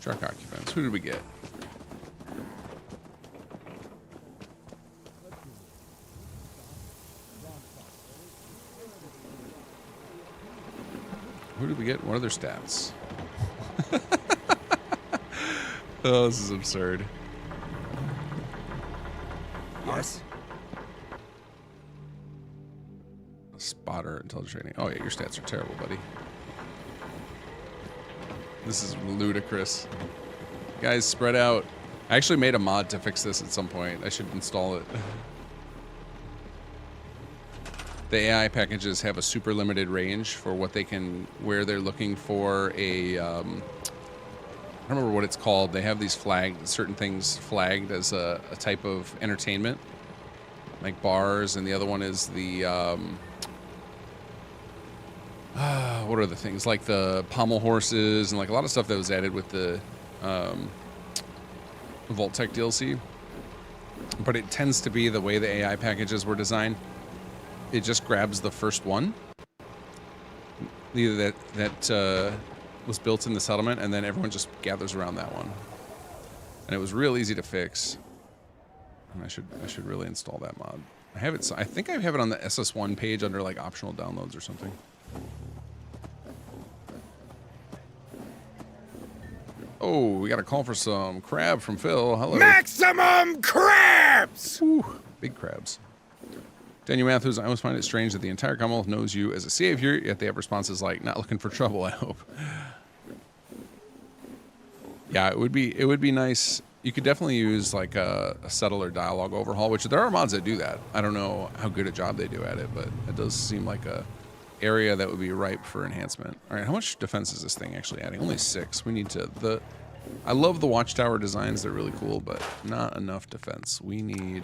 truck occupants. Who did we get? Who did we get? What are their stats? Oh, this is absurd. Yes? Spotter, intelligence training. Oh yeah, your stats are terrible, buddy. This is ludicrous. Guys, spread out. I actually made a mod to fix this at some point. I should install it. The AI packages have a super limited range for what they can, where they're looking for a, I don't remember what it's called. They have these flagged, certain things flagged as a type of entertainment, like bars, and the other one is the, what are the things? Like the pommel horses and like a lot of stuff that was added with the Vault Tech DLC. But it tends to be the way the AI packages were designed. It just grabs the first one, either that was built in the settlement, and then everyone just gathers around that one. And it was real easy to fix. And I should really install that mod. I have it. I think I have it on the SS1 page under like optional downloads or something. Oh, we got a call for some crab from Phil. Hello. Maximum crabs! Ooh, big crabs. Daniel Matthews, I always find it strange that the entire Commonwealth knows you as a savior, yet they have responses like, not looking for trouble, I hope. Yeah, it would be nice. You could definitely use like a settler dialogue overhaul, which there are mods that do that. I don't know how good a job they do at it, but it does seem like a area that would be ripe for enhancement. All right, how much defense is this thing actually adding? Only 6. We need to, I love the watchtower designs. They're really cool, but not enough defense. We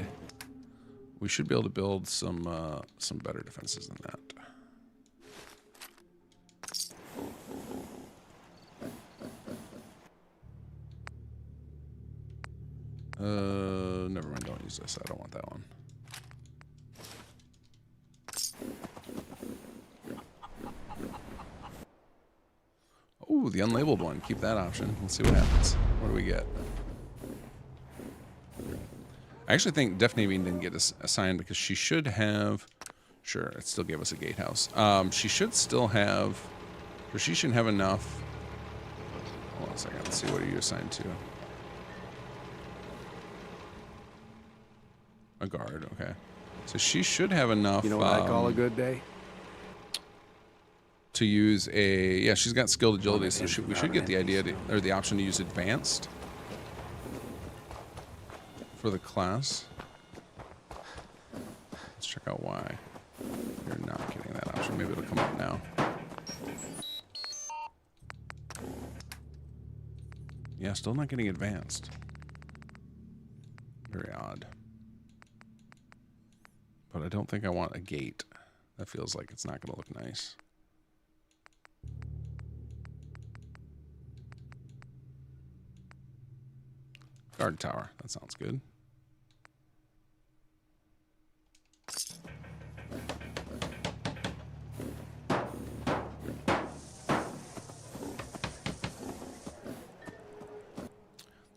should be able to build some better defenses than that. Never mind, don't use this. I don't want that one. Ooh, the unlabeled one. Keep that option. Let's see what happens. What do we get? I actually think Def Navy didn't get assigned because she should have... Sure, it still gave us a gatehouse. She should still have... Or she shouldn't have enough... Hold on a second. Let's see. What are you assigned to? A guard, okay. So she should have enough... You know what I call a good day? To use a... Yeah, she's got skilled agility, so we should get the idea or the option to use advanced for the class. Let's check out why you're not getting that option. Maybe it'll come up now. Yeah, still not getting advanced. Very odd. But I don't think I want a gate. That feels like it's not going to look nice. Guard tower. That sounds good.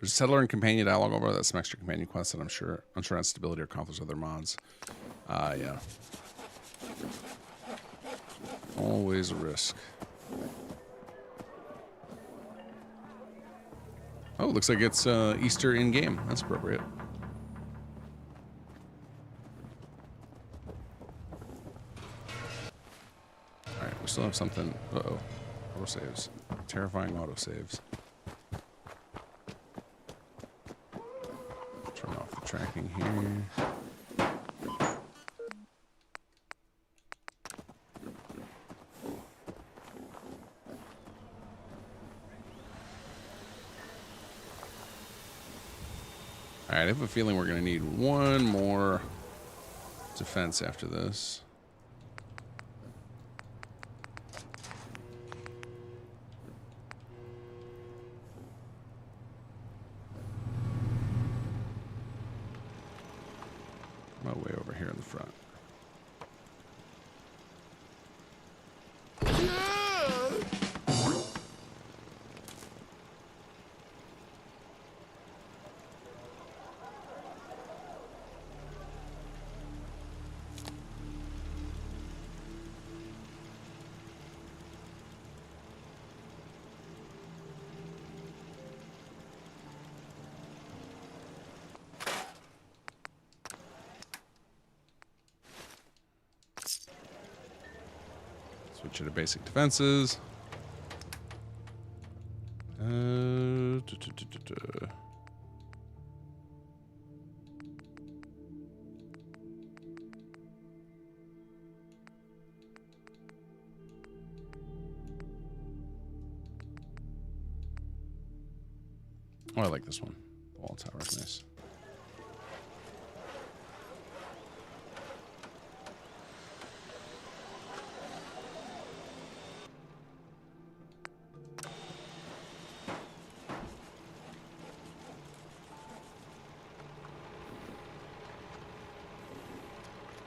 There's a settler and companion dialogue over that. Some extra companion quests that I'm sure unsure on stability or conflicts with other mods. Yeah. Always a risk. Oh, looks like it's Easter in game. That's appropriate. All right, we still have something. Uh-oh. Autosaves. Terrifying autosaves. Turn off the tracking here. All right, I have a feeling we're going to need one more defense after this. My way over here in the front. Switch to basic defenses. Oh, I like this one. The wall tower is nice.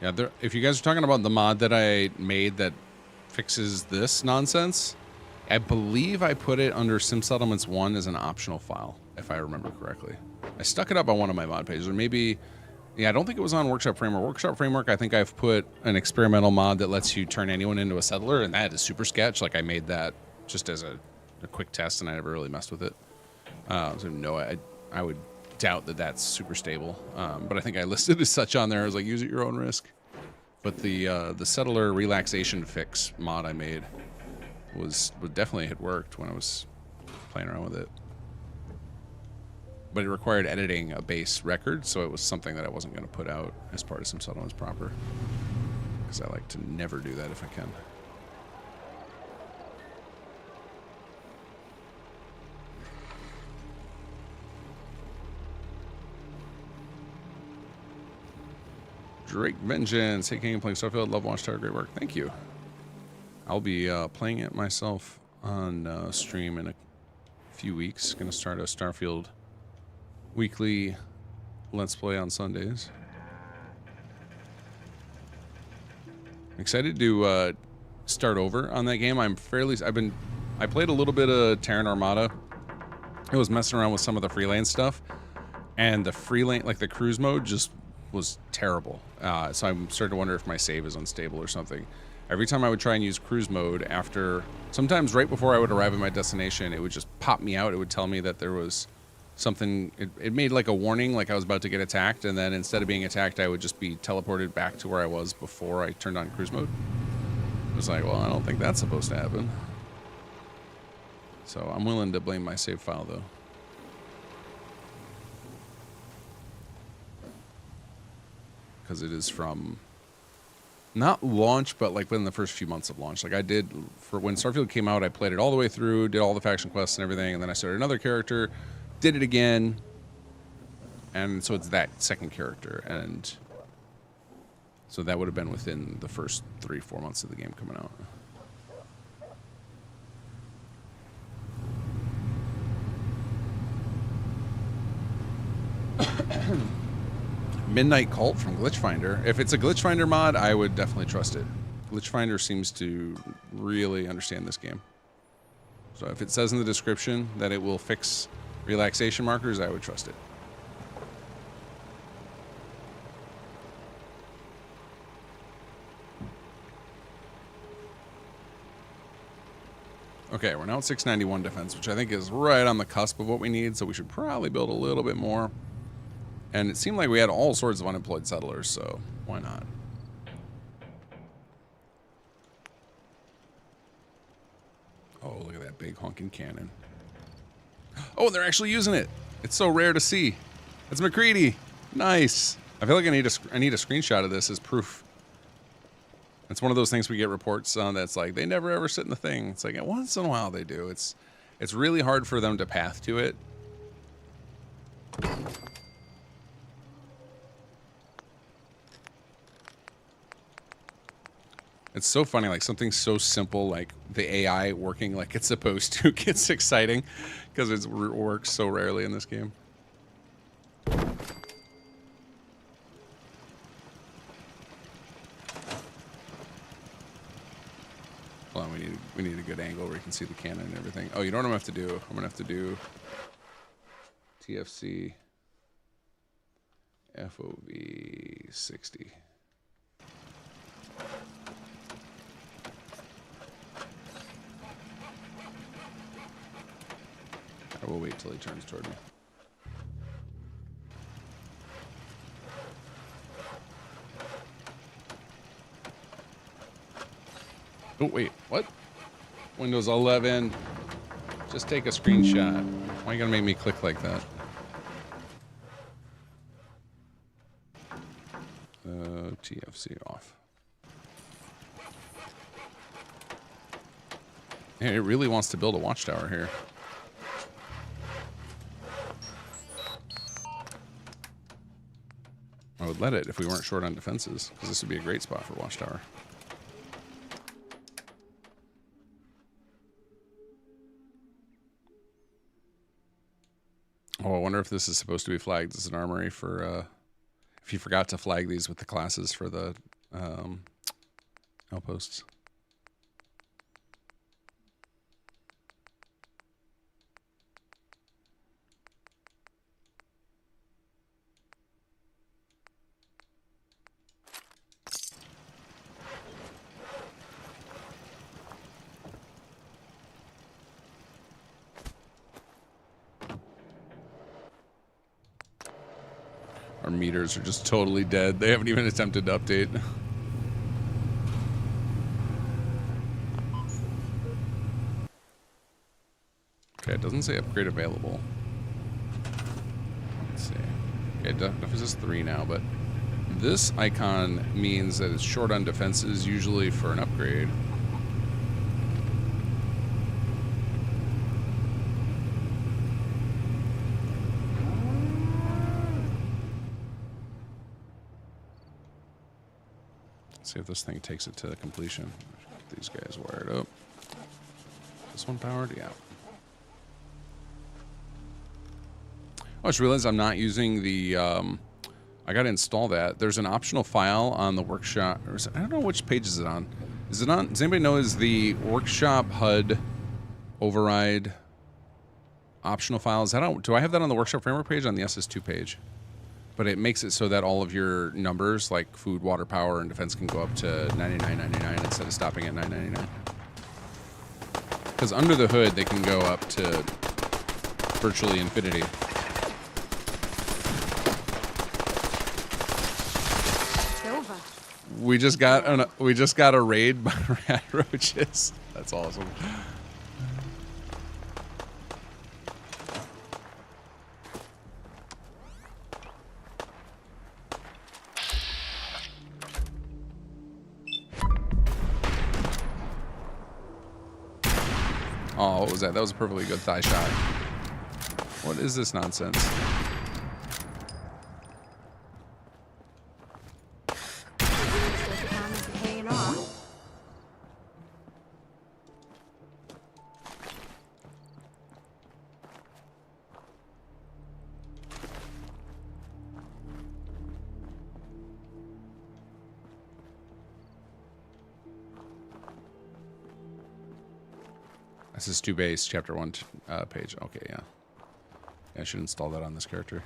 Yeah, if you guys are talking about the mod that I made that fixes this nonsense, I believe I put it under Sim Settlements 1 as an optional file, if I remember correctly. I stuck it up on one of my mod pages, or maybe, yeah, I don't think it was on Workshop Framework. Workshop Framework, I think I've put an experimental mod that lets you turn anyone into a settler, and that is super sketch. Like, I made that just as a quick test, and I never really messed with it. So no, I would doubt that that's super stable. But I think I listed as such on there. I was like, use at your own risk. But the settler relaxation fix mod I made would definitely had worked when I was playing around with it. But it required editing a base record, so it was something that I wasn't going to put out as part of Sim Settlements proper. Because I like to never do that if I can. Drake Vengeance. Hey, King, playing Starfield. Love Watchtower. Great work. Thank you. I'll be playing it myself on stream in a few weeks. Going to start a Starfield weekly Let's Play on Sundays. I'm excited to start over on that game. I played a little bit of Terran Armada. I was messing around with some of the freelance stuff, and the freelance, like the cruise mode, just was terrible. So I'm starting to wonder if my save is unstable or something. Every time I would try and use cruise mode sometimes right before I would arrive at my destination, it would just pop me out. It would tell me that there was something, it made like a warning, like I was about to get attacked, and then instead of being attacked, I would just be teleported back to where I was before I turned on cruise mode. It was like, well, I don't think that's supposed to happen. So I'm willing to blame my save file, though. Because it is from not launch, but like within the first few months of launch. Like I did for when Starfield came out, I played it all the way through, did all the faction quests and everything, and then I started another character, did it again, and so it's that second character, and so that would have been within the first 3-4 months of the game coming out. Midnight Cult from Glitch Finder. If it's a Glitch Finder mod, I would definitely trust it. Glitch Finder seems to really understand this game. So if it says in the description that it will fix relaxation markers, I would trust it. Okay, we're now at 691 defense, which I think is right on the cusp of what we need, so we should probably build a little bit more. And it seemed like we had all sorts of unemployed settlers, so why not? Oh, look at that big honking cannon. Oh, they're actually using it. It's so rare to see. It's McCready. Nice. I feel like I need a screenshot of this as proof. It's one of those things we get reports on that's like, they never ever sit in the thing. It's like, once in a while they do. It's really hard for them to path to it. It's so funny, like something so simple like the AI working like it's supposed to gets exciting because it works so rarely in this game. Hold on, we need a good angle where you can see the cannon and everything. Oh, you know what I'm gonna have to do? I'm gonna have to do TFC FOV 60. I will wait till he turns toward me. Oh, wait, what? Windows 11. Just take a screenshot. Why are you gonna make me click like that? TFC off. Yeah, it really wants to build a watchtower here. I would let it if we weren't short on defenses, because this would be a great spot for watchtower. Oh, I wonder if this is supposed to be flagged as an armory for, if you forgot to flag these with the classes for the outposts. Our meters are just totally dead. They haven't even attempted to update. Okay, it doesn't say upgrade available. Let's see. Okay, deficit's 3 now, but this icon means that it's short on defenses, usually for an upgrade. See if this thing takes it to completion. Get these guys wired up. This one powered? Yeah. Oh, I just realized I'm not using the, I gotta install that. There's an optional file on the workshop, or I don't know which page is it on. Is it on, does anybody know, is the workshop HUD override optional file? Is that on, do I have that on the workshop framework page, on the SS2 page? But it makes it so that all of your numbers, like food, water, power, and defense, can go up to 99.99 instead of stopping at 9.99. Because under the hood, they can go up to virtually infinity. Silva. We just got a raid by rat roaches. That's awesome. Oh, what was that? That was a perfectly good thigh shot. What is this nonsense? Paying off. This is 2 base, chapter 1 page. Okay, yeah. Yeah, I should install that on this character.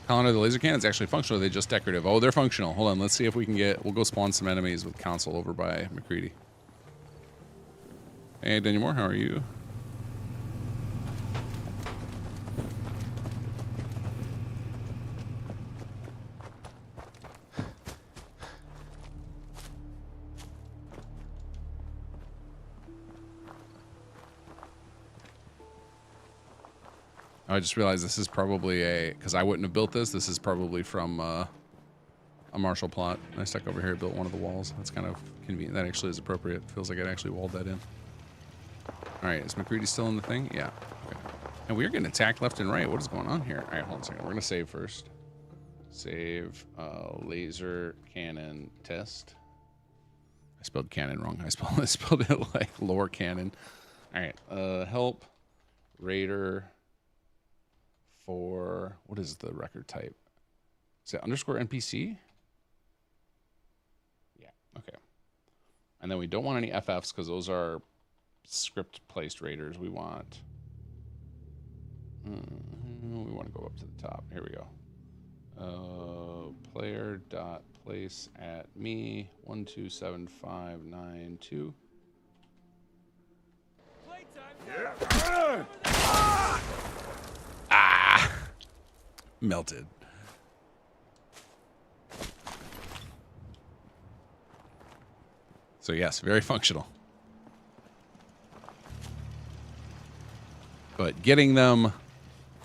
Colin, are the laser cannons actually functional? Or are they just decorative? Oh, they're functional. Hold on, let's see if we can get... We'll go spawn some enemies with console over by McCready. Hey, Daniel Moore, how are you? I just realized this is probably a, because I wouldn't have built this. This is probably from a Marshall plot. I stuck over here, built one of the walls. That's kind of convenient. That actually is appropriate. Feels like I'd actually walled that in. All right, is McCready still in the thing? Yeah. Okay. And we're getting attacked left and right. What is going on here? All right, hold on a second. We're gonna save first. Save laser cannon test. I spelled cannon wrong. I spelled it like lore cannon. All right. Help Raider. For what is the record type? Is it underscore NPC? Yeah, okay. And then we don't want any FFs because those are script placed raiders. We want we want to go up to the top. Here we go. Player dot place at me 127592. Playtime. Melted. So yes, very functional. But getting them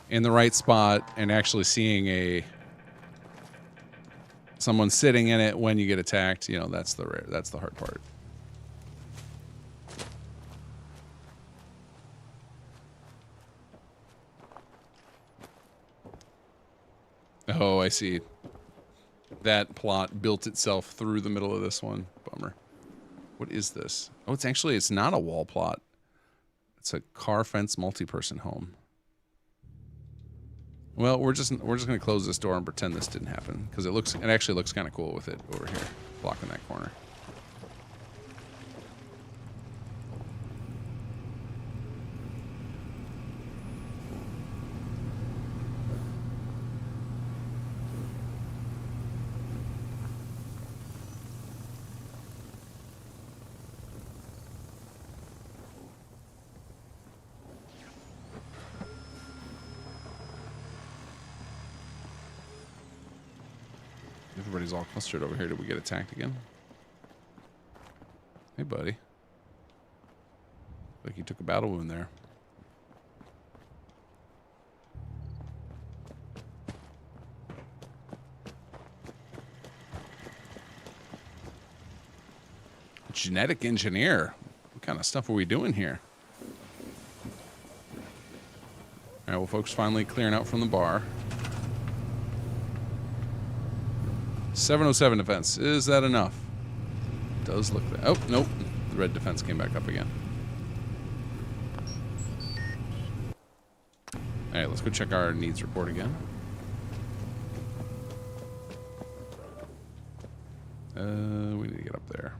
in the right spot and actually seeing someone sitting in it when you get attacked, you know, that's the hard part. Oh, I see. That plot built itself through the middle of this one. Bummer. What is this? Oh, it's not a wall plot. It's a car fence multi-person home. Well, we're just gonna close this door and pretend this didn't happen because it actually looks kind of cool with it over here, blocking that corner. Everybody's all clustered over here. Did we get attacked again? Hey, buddy. Like you took a battle wound there. Genetic engineer. What kind of stuff are we doing here? All right, well, folks, finally clearing out from the bar. 707 defense. Is that enough? Does look that. Oh, nope. The red defense came back up again. All right, let's go check our needs report again. We need to get up there.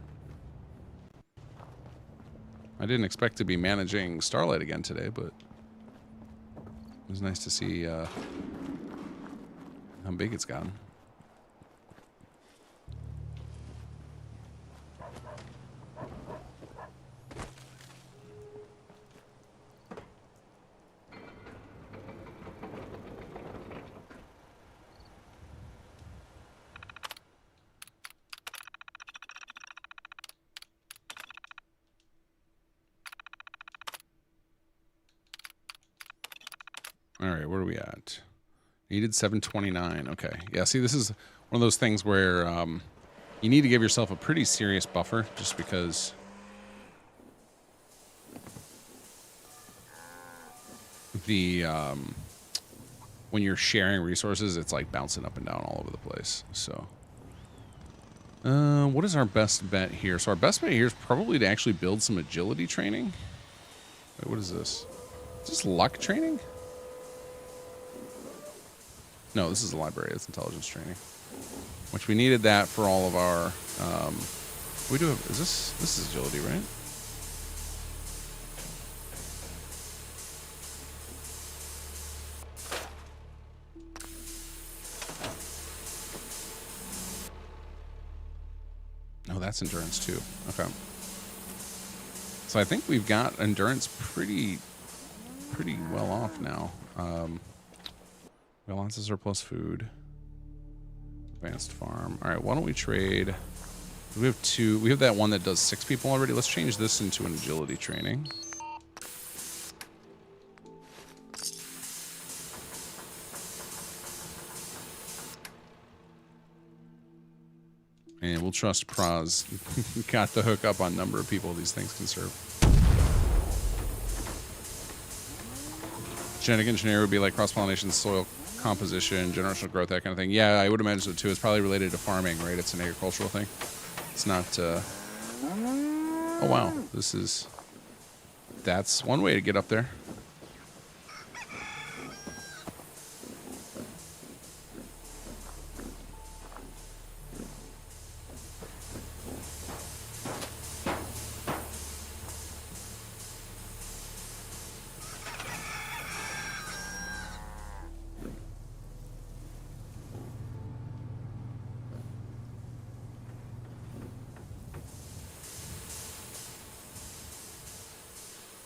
I didn't expect to be managing Starlight again today, but it was nice to see how big it's gotten. All right, where are we at? Needed 729. Okay. Yeah, see, this is one of those things where you need to give yourself a pretty serious buffer just because when you're sharing resources, it's like bouncing up and down all over the place. So what is our best bet here? So our best bet here is probably to actually build some agility training. Wait, what is this? Is this luck training? No, this is a library. It's intelligence training, which we needed that for all of our. We do have. This is agility, right? that's endurance too. Okay. So I think we've got endurance pretty well off now. Lots of surplus food. Advanced farm. All right, why don't we trade? We have 2. We have that one that does 6 people already. Let's change this into an agility training. And we'll trust Praz got the hook up on number of people these things can serve. Genetic engineer would be like cross-pollination, soil composition, generational growth, that kind of thing. Yeah, I would imagine so too. It's probably related to farming, right? It's an agricultural thing. It's not... Oh, wow. That's one way to get up there.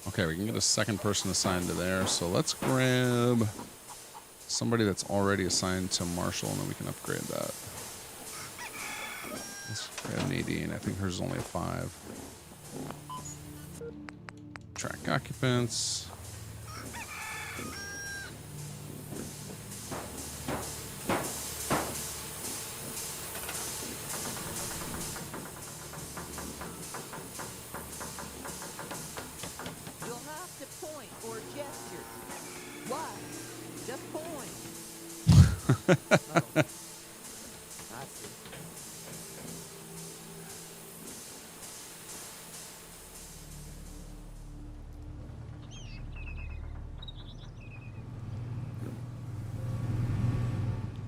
Okay, we can get a second person assigned to there. So let's grab somebody that's already assigned to Marshall, and then we can upgrade that. Let's grab Nadine. I think hers is only a 5. Track occupants.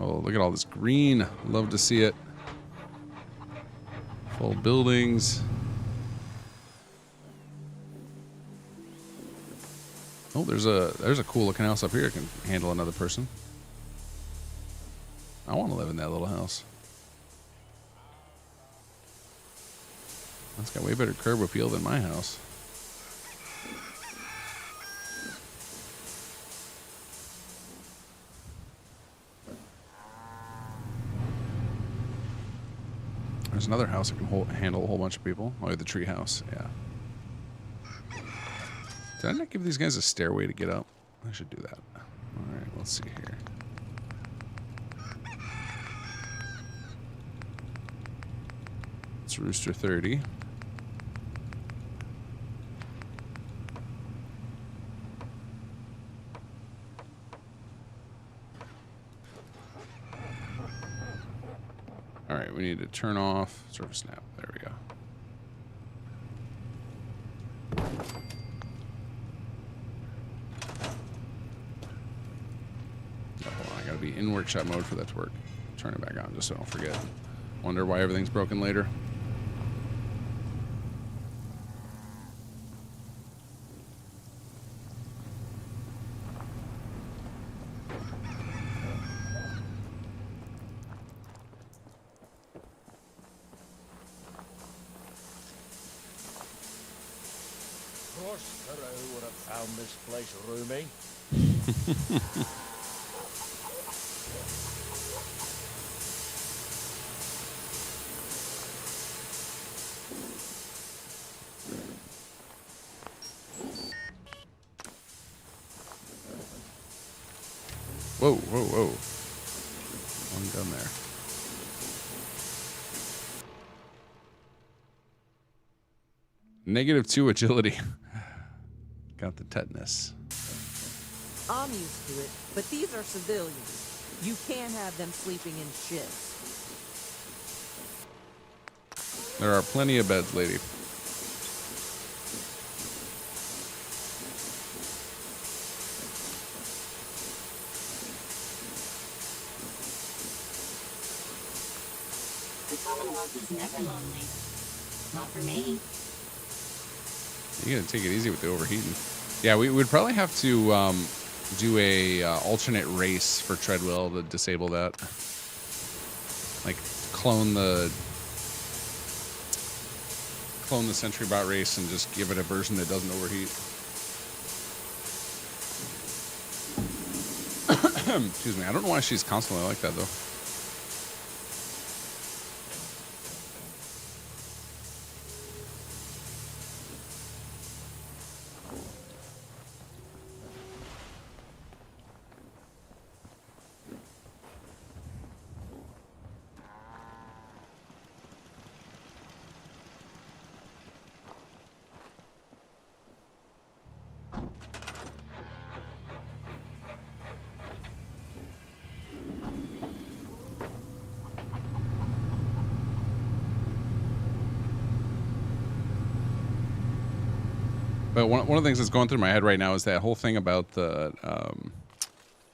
Oh, look at all this green. Love to see it. Full buildings. Oh, there's a cool looking house up here that can handle another person. I want to live in that little house. That's got way better curb appeal than my house. There's another house that can handle a whole bunch of people. Oh, the tree house, yeah. Did I not give these guys a stairway to get up? I should do that. All right, let's see here. It's Rooster 30. All right, we need to turn off service snap. There we go. Oh, hold on, I gotta be in workshop mode for that to work. Turn it back on just so I don't forget. Wonder why everything's broken later. Who would have found this place roomy? Whoa, whoa, whoa. One gun there. -2 agility. Got the tetanus. I'm used to it, but these are civilians. You can't have them sleeping in shifts. There are plenty of beds, lady. The Commonwealth is never lonely. Not for me. You gotta take it easy with the overheating. Yeah, we would probably have to do a alternate race for Treadwell to disable that. Like clone the clone the Sentry Bot race and just give it a version that doesn't overheat. Excuse me. I don't know why she's constantly like that, though. But one of the things that's going through my head right now is that whole thing about the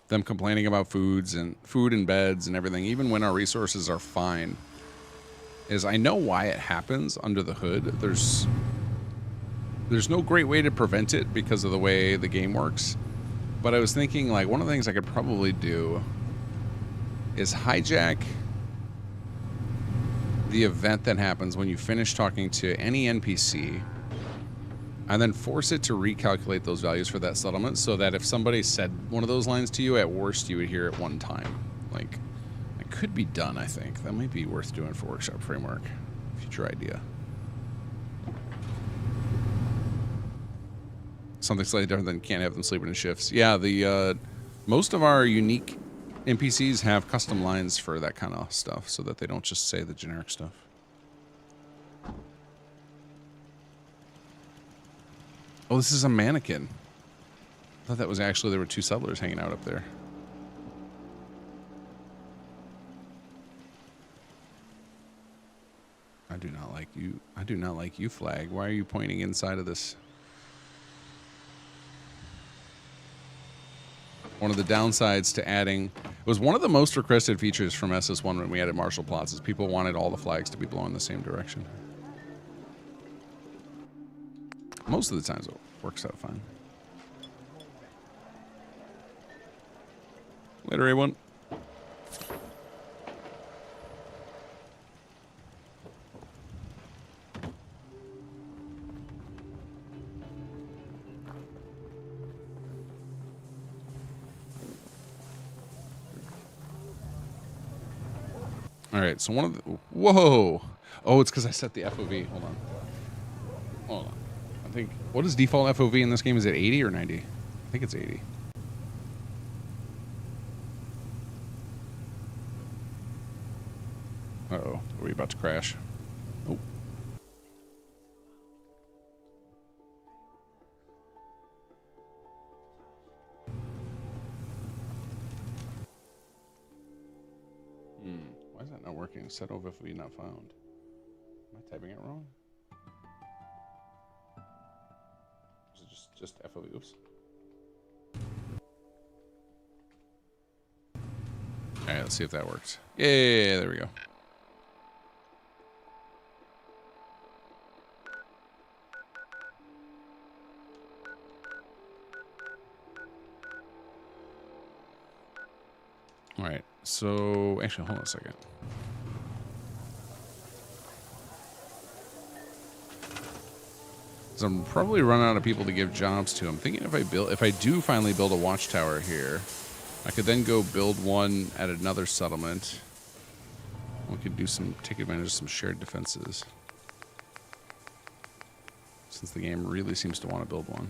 them complaining about food and beds and everything, even when our resources are fine. Is I know why it happens under the hood. There's no great way to prevent it because of the way the game works. But I was thinking, like, one of the things I could probably do is hijack the event that happens when you finish talking to any NPC, and then force it to recalculate those values for that settlement, so that if somebody said one of those lines to you, at worst you would hear it one time. Like, it could be done, I think. That might be worth doing for Workshop Framework. Future idea. Something slightly different than can't have them sleeping in shifts. Yeah, the most of our unique NPCs have custom lines for that kind of stuff, so that they don't just say the generic stuff. Oh, this is a mannequin. I thought that was actually, there were two settlers hanging out up there. I do not like you. I do not like you, flag. Why are you pointing inside of this? One of the downsides to adding, it was one of the most requested features from SS1 when we added martial plots, is people wanted all the flags to be blowing the same direction. Most of the times it works out fine. Later, A1. All right, so one of the... Whoa! Oh, it's because I set the FOV. Hold on. Hold on. I think... What is default FOV in this game? Is it 80 or 90? I think it's 80. Uh-oh. Are we about to crash? Oh. Why is that not working? Set FOV not found. Am I typing it wrong? Is it just FOV? Oops. All right, let's see if that works. Yeah, there we go. All right, so actually, hold on a second. So I'm probably running out of people to give jobs to. I'm thinking if I do finally build a watchtower here, I could then go build one at another settlement. We could take advantage of some shared defenses, since the game really seems to want to build one.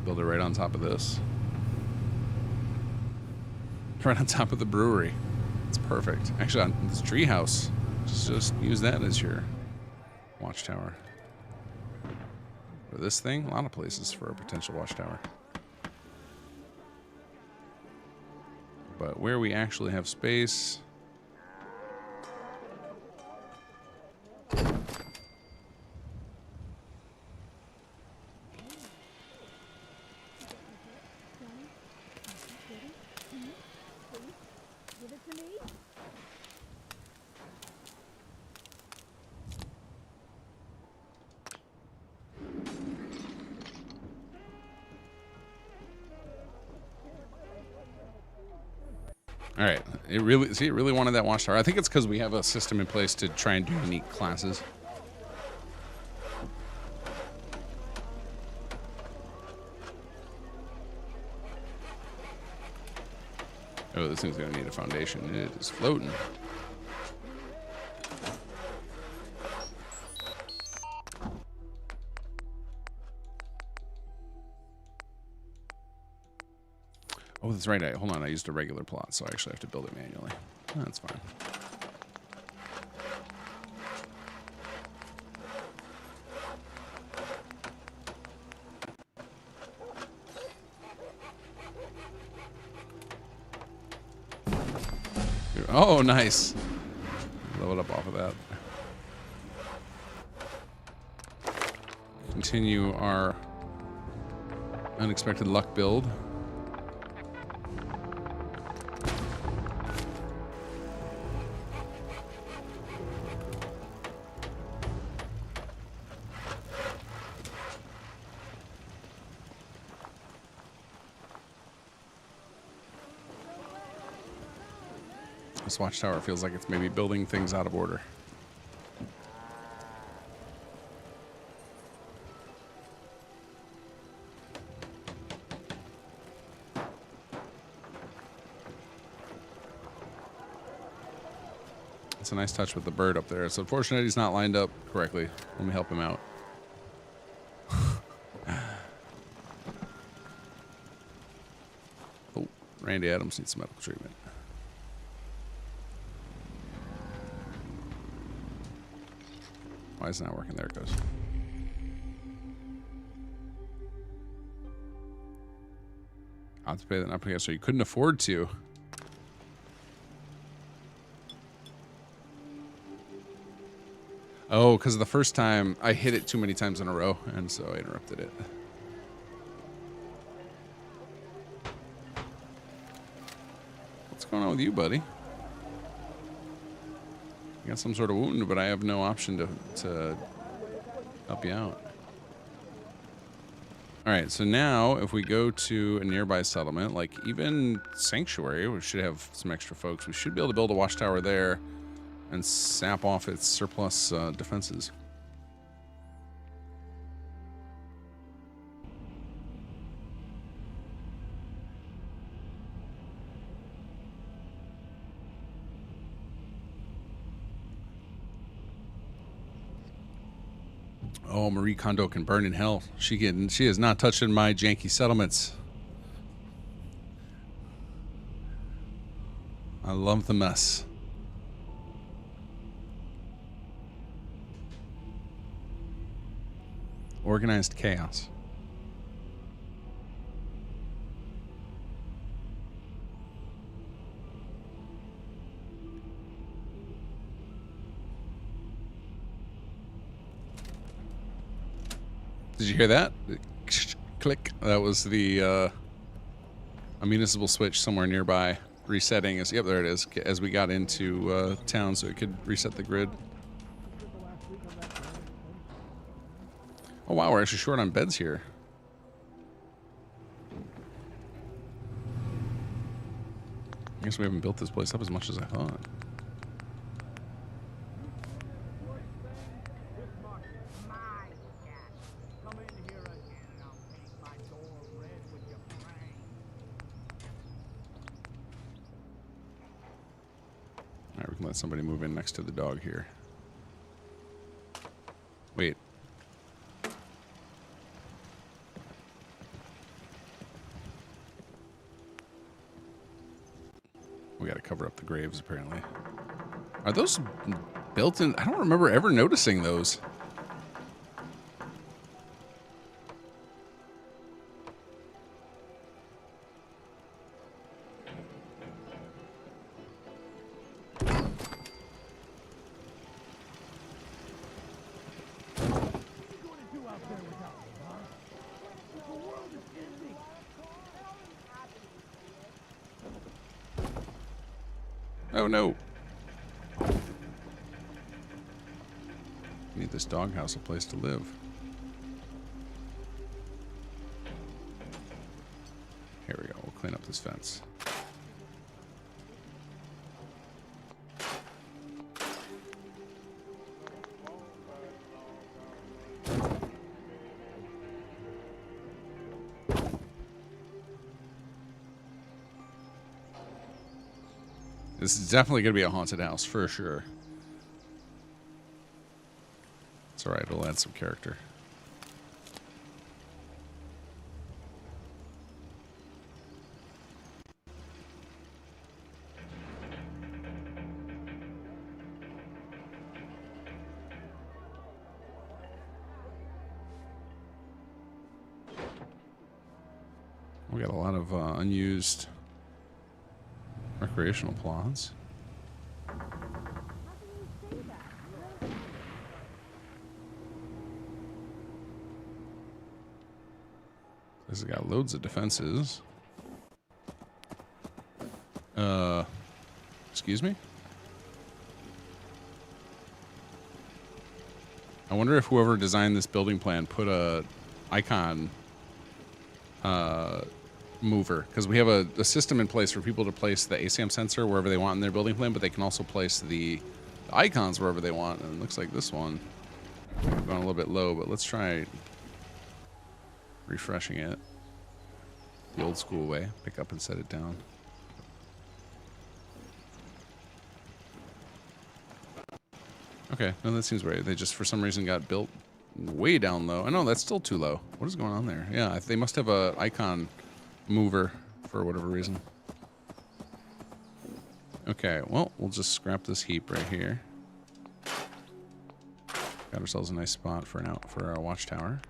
Build it right on top of this. Right on top of the brewery. It's perfect. Actually, on this treehouse, just use that as your watchtower. For this thing, a lot of places for a potential watchtower. But where we actually have space... All right. It really wanted that watchtower. I think it's because we have a system in place to try and do unique classes. Oh, this thing's gonna need a foundation. It is floating. Oh, that's right. Hold on. I used a regular plot, so I actually have to build it manually. Oh, that's fine. Oh, nice. Level up off of that. Continue our unexpected luck build. This watchtower feels like it's maybe building things out of order. It's a nice touch with the bird up there. It's unfortunate he's not lined up correctly. Let me help him out. Oh, Randy Adams needs some medical treatment. Why is it not working? There it goes. I'll have to pay that up again, so you couldn't afford to. Oh, because the first time I hit it too many times in a row, and so I interrupted it. What's going on with you, buddy? You got some sort of wound, but I have no option to help you out. All right, so now if we go to a nearby settlement, like even Sanctuary, we should have some extra folks. We should be able to build a watchtower there and sap off its surplus defenses. Oh, Marie Kondo can burn in hell. She is not touching my janky settlements. I love the mess. Organized chaos. Did you hear that? Click. That was the a municipal switch somewhere nearby resetting. Yep, there it is. As we got into town, so it could reset the grid. Oh wow, we're actually short on beds here. I guess we haven't built this place up as much as I thought. Alright, we can let somebody move in next to the dog here. Wait. We gotta cover up the graves, apparently. Are those built in? I don't remember ever noticing those. Oh no. Need this doghouse a place to live. Here we go. We'll clean up this fence. This is definitely going to be a haunted house, for sure. It's alright, it'll add some character. We got a lot of unused recreational plots. This has got loads of defenses. Excuse me? I wonder if whoever designed this building plan put a icon mover, because we have a system in place for people to place the ASAM sensor wherever they want in their building plan, but they can also place the icons wherever they want. And it looks like this one going a little bit low, but let's try refreshing it the old school way. Pick up and set it down. Okay, no, that seems right. They just for some reason got built way down low. I know that's still too low. What is going on there? Yeah, they must have a icon mover for whatever reason. Okay, well, we'll just scrap this heap right here. Got ourselves a nice spot for our watchtower.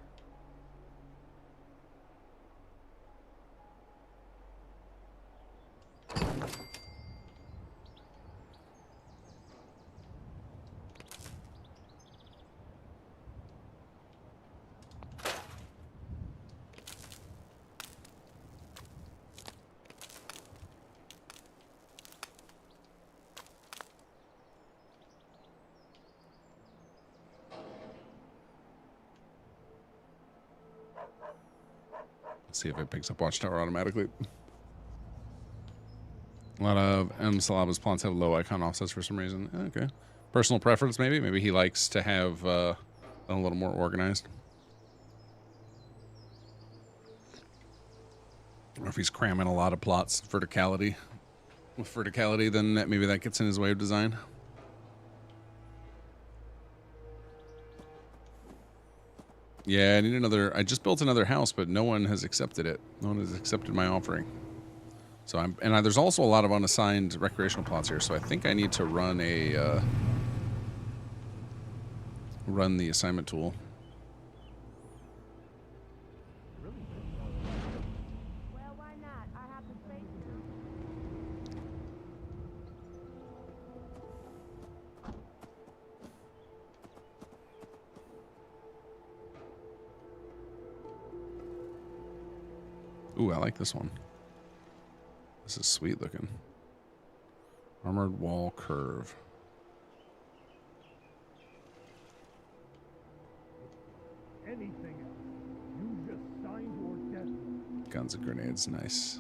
See if it picks up Watchtower automatically. A lot of M. Salaba's plots have low icon offsets for some reason. Okay. Personal preference, maybe? Maybe he likes to have a little more organized. Or if he's cramming a lot of plots verticality. With verticality, then maybe that gets in his way of design. Yeah, I need another. I just built another house, but no one has accepted it. No one has accepted my offering. So there's also a lot of unassigned recreational plots here. So I think I need to run run the assignment tool. Well, why not? I have the space now. Ooh, I like this one. This is sweet looking. Armored wall curve. Anything else? You just signed your death. Guns and grenades, nice.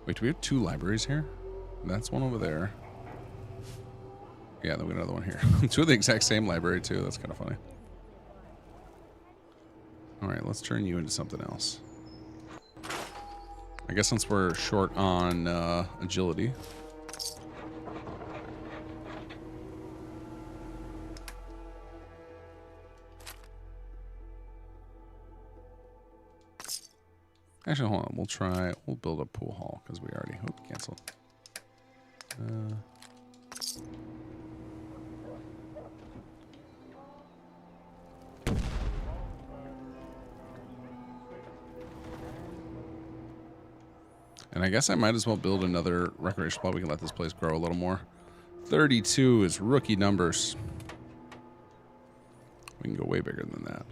Wait, do we have 2 libraries here? That's one over there. Yeah, then we got another one here. 2 of the exact same library, too. That's kind of funny. All right, let's turn you into something else. I guess since we're short on agility. Actually, hold on. We'll build a pool hall because we already, cancel. And I guess I might as well build another recreation spot. We can let this place grow a little more. 32 is rookie numbers. We can go way bigger than that.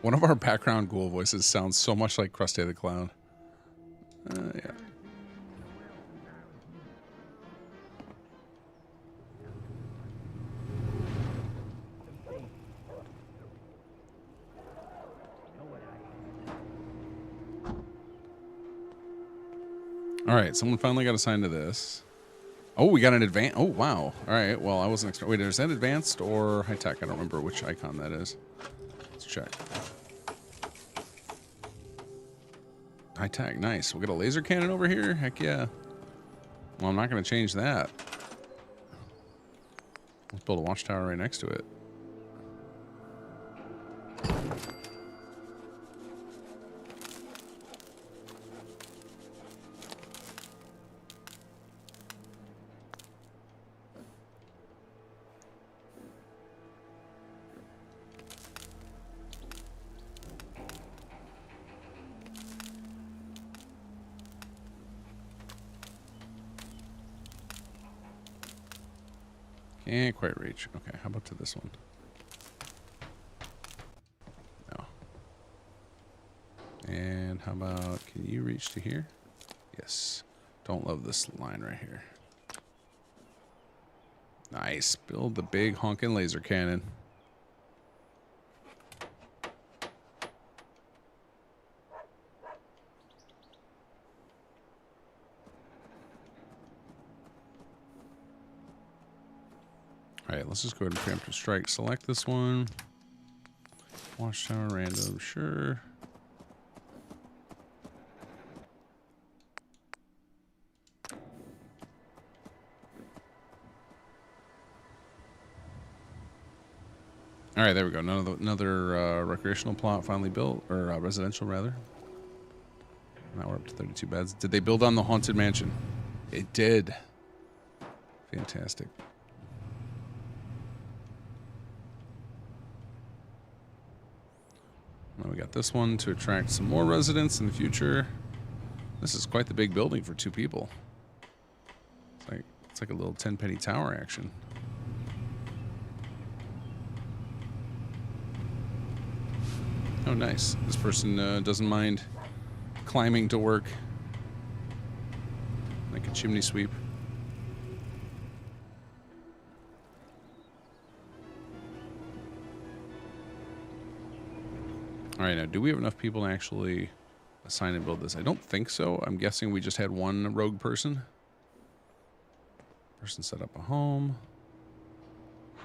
One of our background ghoul voices sounds so much like Krusty the Clown. Yeah. All right, someone finally got assigned to this. Oh, we got an advanced. Oh, wow. All right, well, I wasn't expecting. Wait, is that advanced or high tech? I don't remember which icon that is. Let's check. High tech, nice. We got a laser cannon over here? Heck yeah. Well, I'm not going to change that. Let's build a watchtower right next to it. Can't quite reach. Okay, how about to this one? No. And how about, can you reach to here? Yes. Don't love this line right here. Nice. Build the big honking laser cannon. All right, let's just go ahead and preemptive strike. Select this one. Watchtower random, sure. All right, there we go. Another recreational plot finally built, or residential rather. Now we're up to 32 beds. Did they build on the haunted mansion? It did. Fantastic. Now we got this one to attract some more residents in the future. This is quite the big building for 2 people. It's like a little 10-penny tower action. Oh, nice. This person doesn't mind climbing to work. Like a chimney sweep. All right, now, do we have enough people to actually assign and build this? I don't think so. I'm guessing we just had one rogue person. Person set up a home.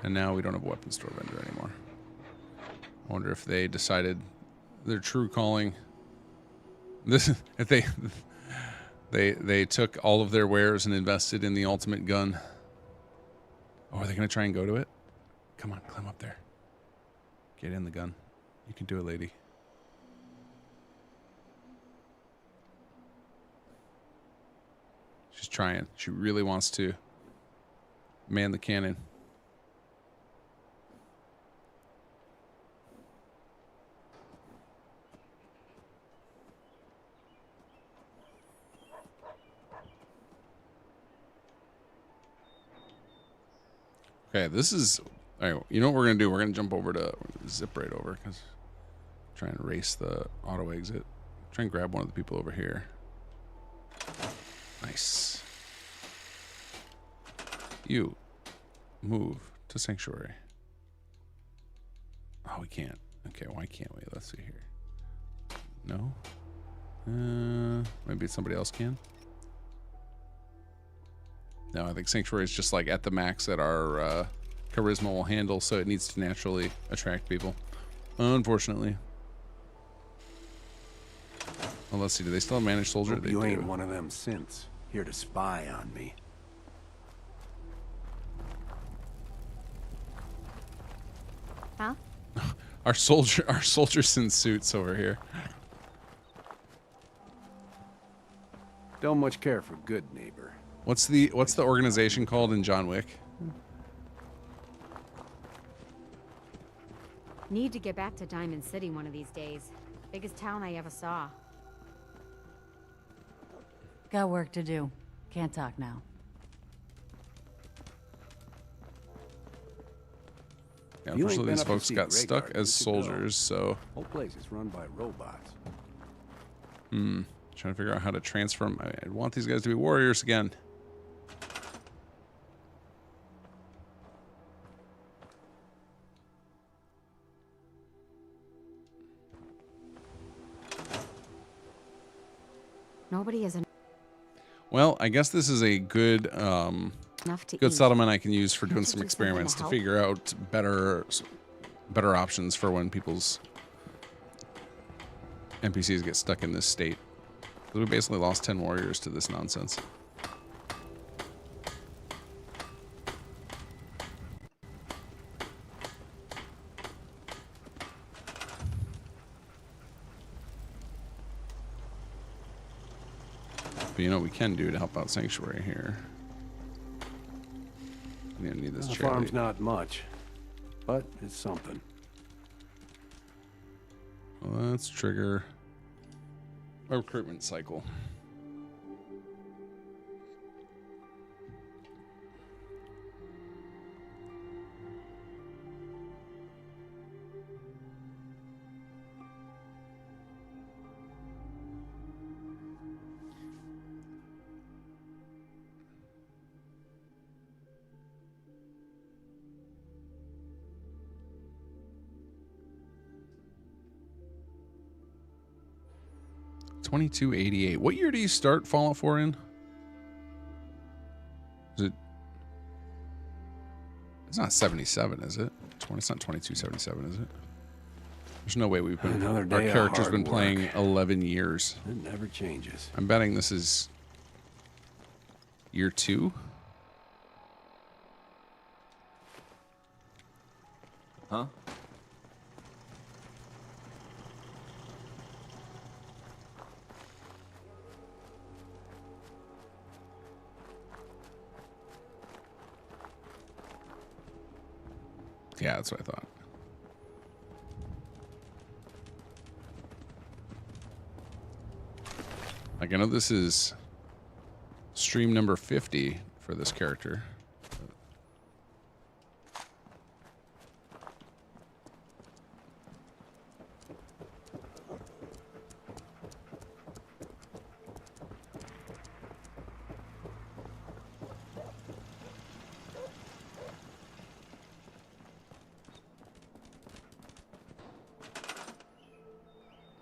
And now we don't have a weapons store vendor anymore. I wonder if they decided their true calling. This, if they took all of their wares and invested in the ultimate gun. Oh, are they going to try and go to it? Come on, climb up there. Get in the gun. You can do it, lady. She's trying. She really wants to man the cannon. Okay, this is... All right, you know what we're going to do? We're going to jump over to... Zip right over, because... Try and race the auto exit. Try and grab one of the people over here. Nice. You. Move to Sanctuary. Oh, we can't. Okay, why can't we? Let's see here. No? Maybe somebody else can? No, I think Sanctuary is just like at the max that our charisma will handle, so it needs to naturally attract people. Unfortunately. Well, let's see. Do they still have managed soldier? Hope you ain't one of them synths here to spy on me. Huh? Our soldiers in suits over here. Don't much care for good neighbor. What's the organization called in John Wick? Need to get back to Diamond City one of these days. Biggest town I ever saw. Got work to do. Can't talk now. Yeah, You ain't unfortunately, been these up to folks see got Grey stuck Garden, as you should go. soldiers, so... Whole place is run by robots. Trying to figure out how to transfer them. I want these guys to be warriors again. Nobody is Well, I guess this is a good enough to good eat. settlement I can use for Can't doing you some do something experiments to to help? figure out better options for when people's NPCs get stuck in this state. We basically lost 10 warriors to this nonsense. But you know what we can do to help out Sanctuary here? I'm gonna need this The chair farm's lead. not much, but it's something. Well, let's trigger a recruitment cycle. $22.88. What year do you start Fallout 4 in? Is it? It's not 77, is it? It's not 2277, is it? There's no way we've been. Another Our day of character's hard been playing work. 11 years. It never changes. I'm betting this is year 2. Huh? Yeah, that's what I thought. Like, I know this is stream number 50 for this character.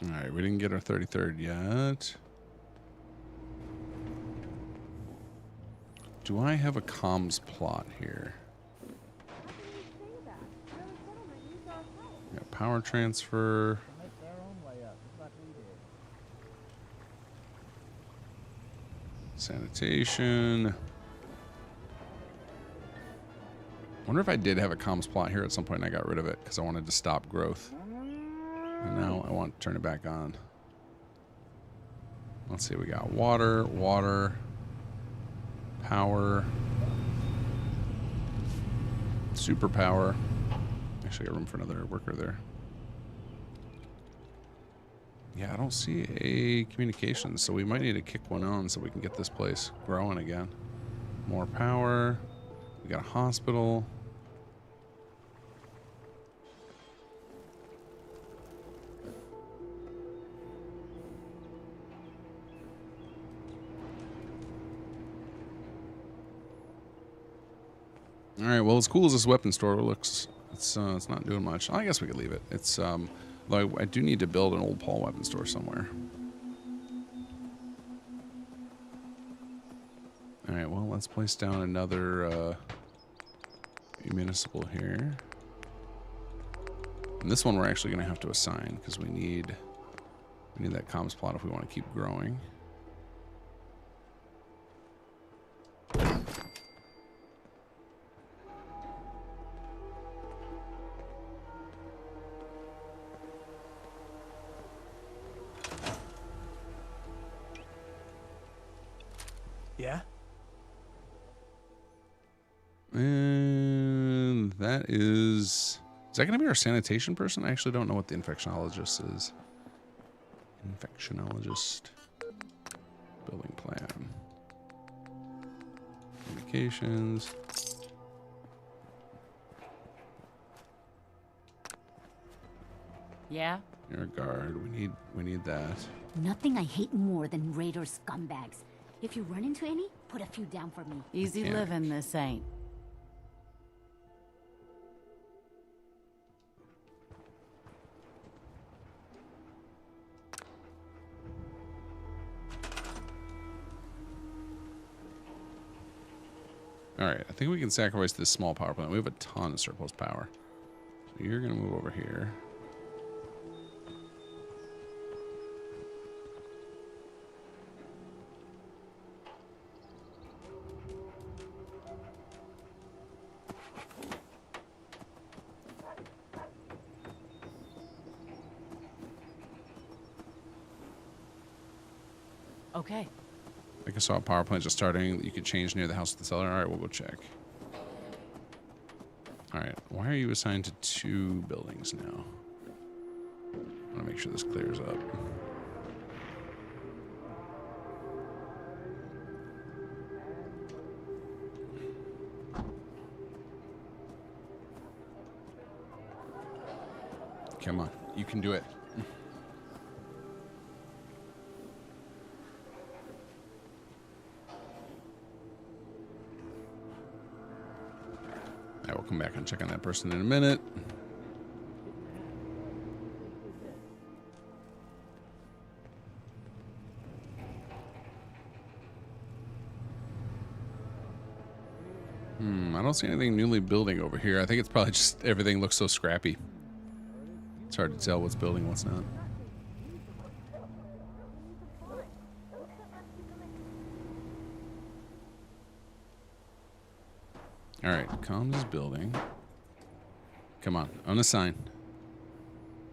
Alright, we didn't get our 33rd yet. Do I have a comms plot here? Got power transfer. Sanitation. Wonder if I did have a comms plot here at some point and I got rid of it because I wanted to stop growth. And now I want to turn it back on. Let's see, we got water, power, superpower. Actually, got room for another worker there. Yeah, I don't see a communication, so we might need to kick one on so we can get this place growing again. More power. We got a hospital. All right. Well, as cool as this weapon store looks, it's not doing much. I guess we could leave it. It's though I do need to build an old Paul weapon store somewhere. All right. Well, let's place down another municipal here. And this one we're actually going to have to assign because we need that comms plot if we want to keep growing. Yeah? And that is that going to be our sanitation person? I actually don't know what the infectionologist is. Infectionologist. Building plan. Communications. Yeah? You're a guard. We need that. Nothing I hate more than raider scumbags. If you run into any, put a few down for me. Easy living, this ain't. Alright, I think we can sacrifice this small power plant. We have a ton of surplus power. So you're going to move over here. Okay. I think I saw a power plant just starting that you could change near the house with the cellar. Alright, we'll go check. Alright, why are you assigned to 2 buildings now? I want to make sure this clears up. Come on, you can do it. I will come back and check on that person in a minute. I don't see anything newly building over here. I think it's probably just everything looks so scrappy. It's hard to tell what's building, what's not. Alright, comms is building. Come on, unassign.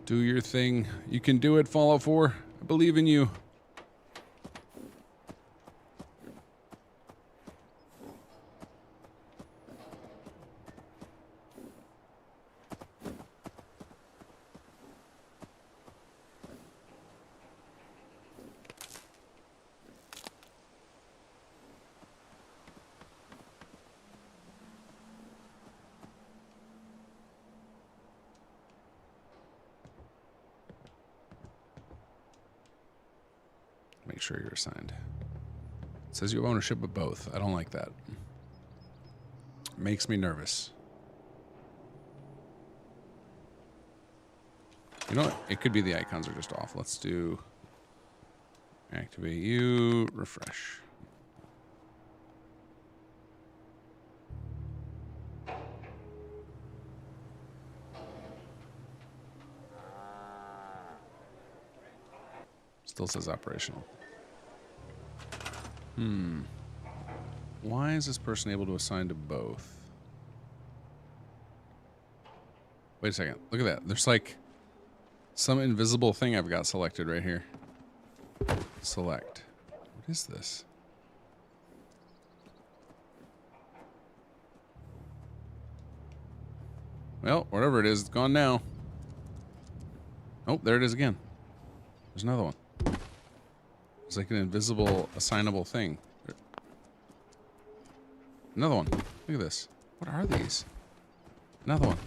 Do your thing. You can do it, Fallout 4. I believe in you. Make sure you're assigned. It says you have ownership of both. I don't like that. Makes me nervous. You know what? It could be the icons are just off. Let's do activate you, refresh. Still says operational. Why is this person able to assign to both? Wait a second. Look at that. There's like some invisible thing I've got selected right here. Select. What is this? Well, whatever it is, it's gone now. Oh, there it is again. There's another one. It's like an invisible assignable thing. Another one. Look at this. What are these? Another one.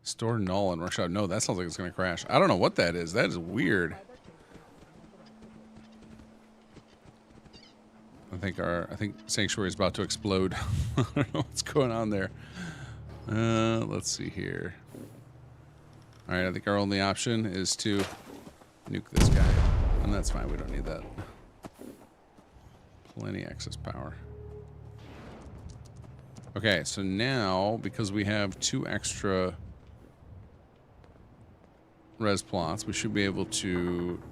Store null and workshop. No, that sounds like it's going to crash. I don't know what that is. That is weird. I think Sanctuary is about to explode. I don't know what's going on there. Let's see here. All right, I think our only option is to nuke this guy, and that's fine. We don't need that. Plenty excess power. Okay, so now because we have 2 extra res plots, we should be able to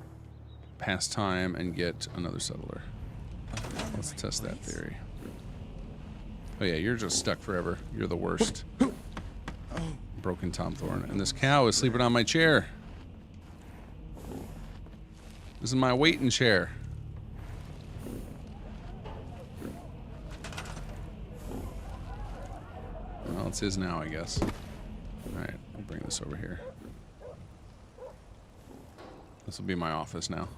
pass time and get another settler. Let's test that theory. Oh yeah, you're just stuck forever. You're the worst. Broken Tom Thorne. And this cow is sleeping on my chair. This is my waiting chair. Well, it's his now, I guess. Alright, I'll bring this over here. This will be my office now.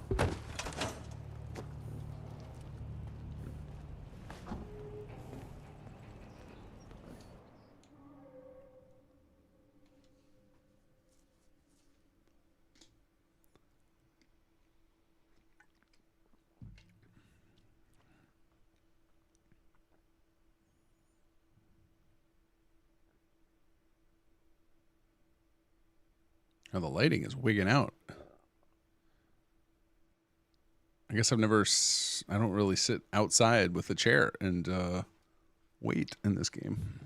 Oh, the lighting is wigging out. I guess I don't really sit outside with a chair and wait in this game.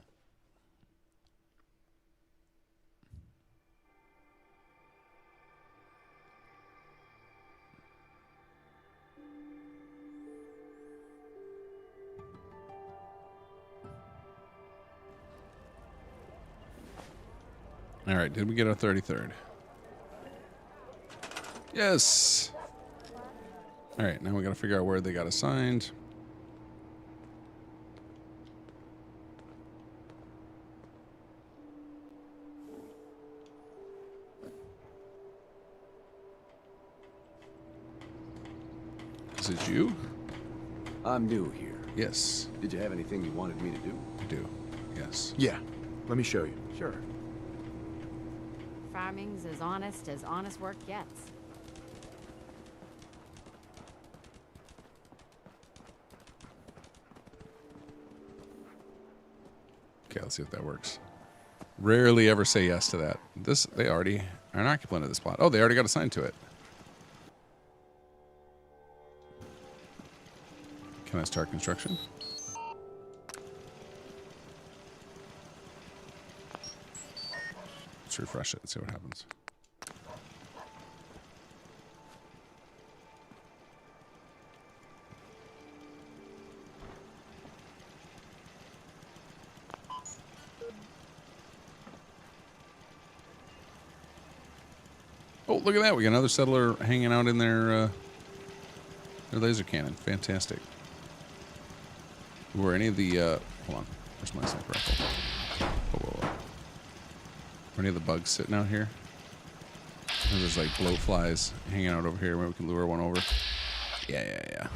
All right, did we get our 33rd? Yes. All right, now we got to figure out where they got assigned. Is it you? I'm new here. Yes. Did you have anything you wanted me to do? I do. Yes. Yeah, let me show you. Sure. Farming's as honest work gets. Okay, let's see if that works. Rarely ever say yes to that. They already are an occupant of this plot. Oh, they already got assigned to it. Can I start construction? Let's refresh it and see what happens. Oh, look at that. We got another settler hanging out in their laser cannon. Fantastic. Were any of the... hold on. Where's my sniper rifle? Whoa. Were any of the bugs sitting out here? There's like bloat flies hanging out over here. Maybe we can lure one over. Yeah.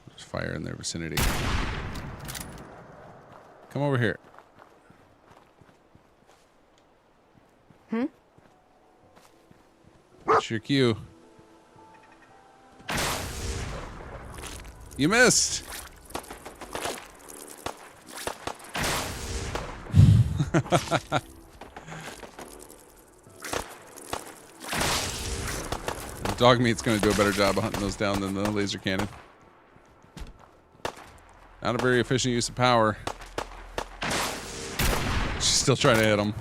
There's fire in their vicinity. Come over here. What's your cue? You missed. Dog meat's going to do a better job of hunting those down than the laser cannon. Not a very efficient use of power. She's still trying to hit him.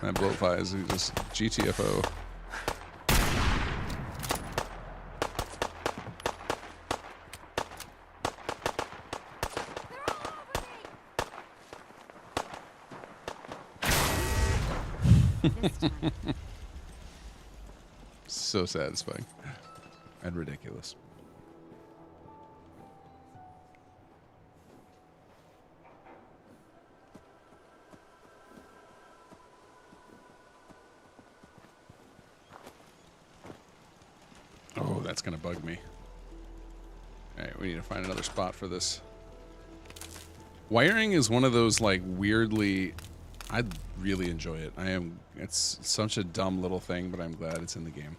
That bloatfly is just GTFO. So satisfying and ridiculous. Oh, that's gonna bug me. All right, we need to find another spot for this. Wiring is one of those like weirdly, I really enjoy it. It's such a dumb little thing, but I'm glad it's in the game.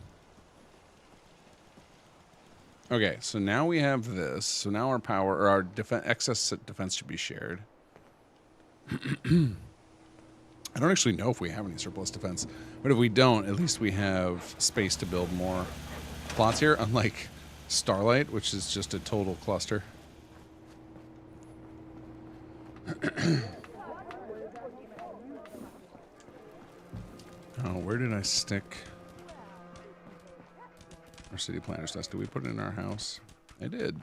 Okay, so now we have this. So now our power, or our excess defense should be shared. I don't actually know if we have any surplus defense, but if we don't, at least we have space to build more plots here, unlike Starlight, which is just a total cluster. Oh, where did I stick our city planner's desk? Did we put it in our house? I did.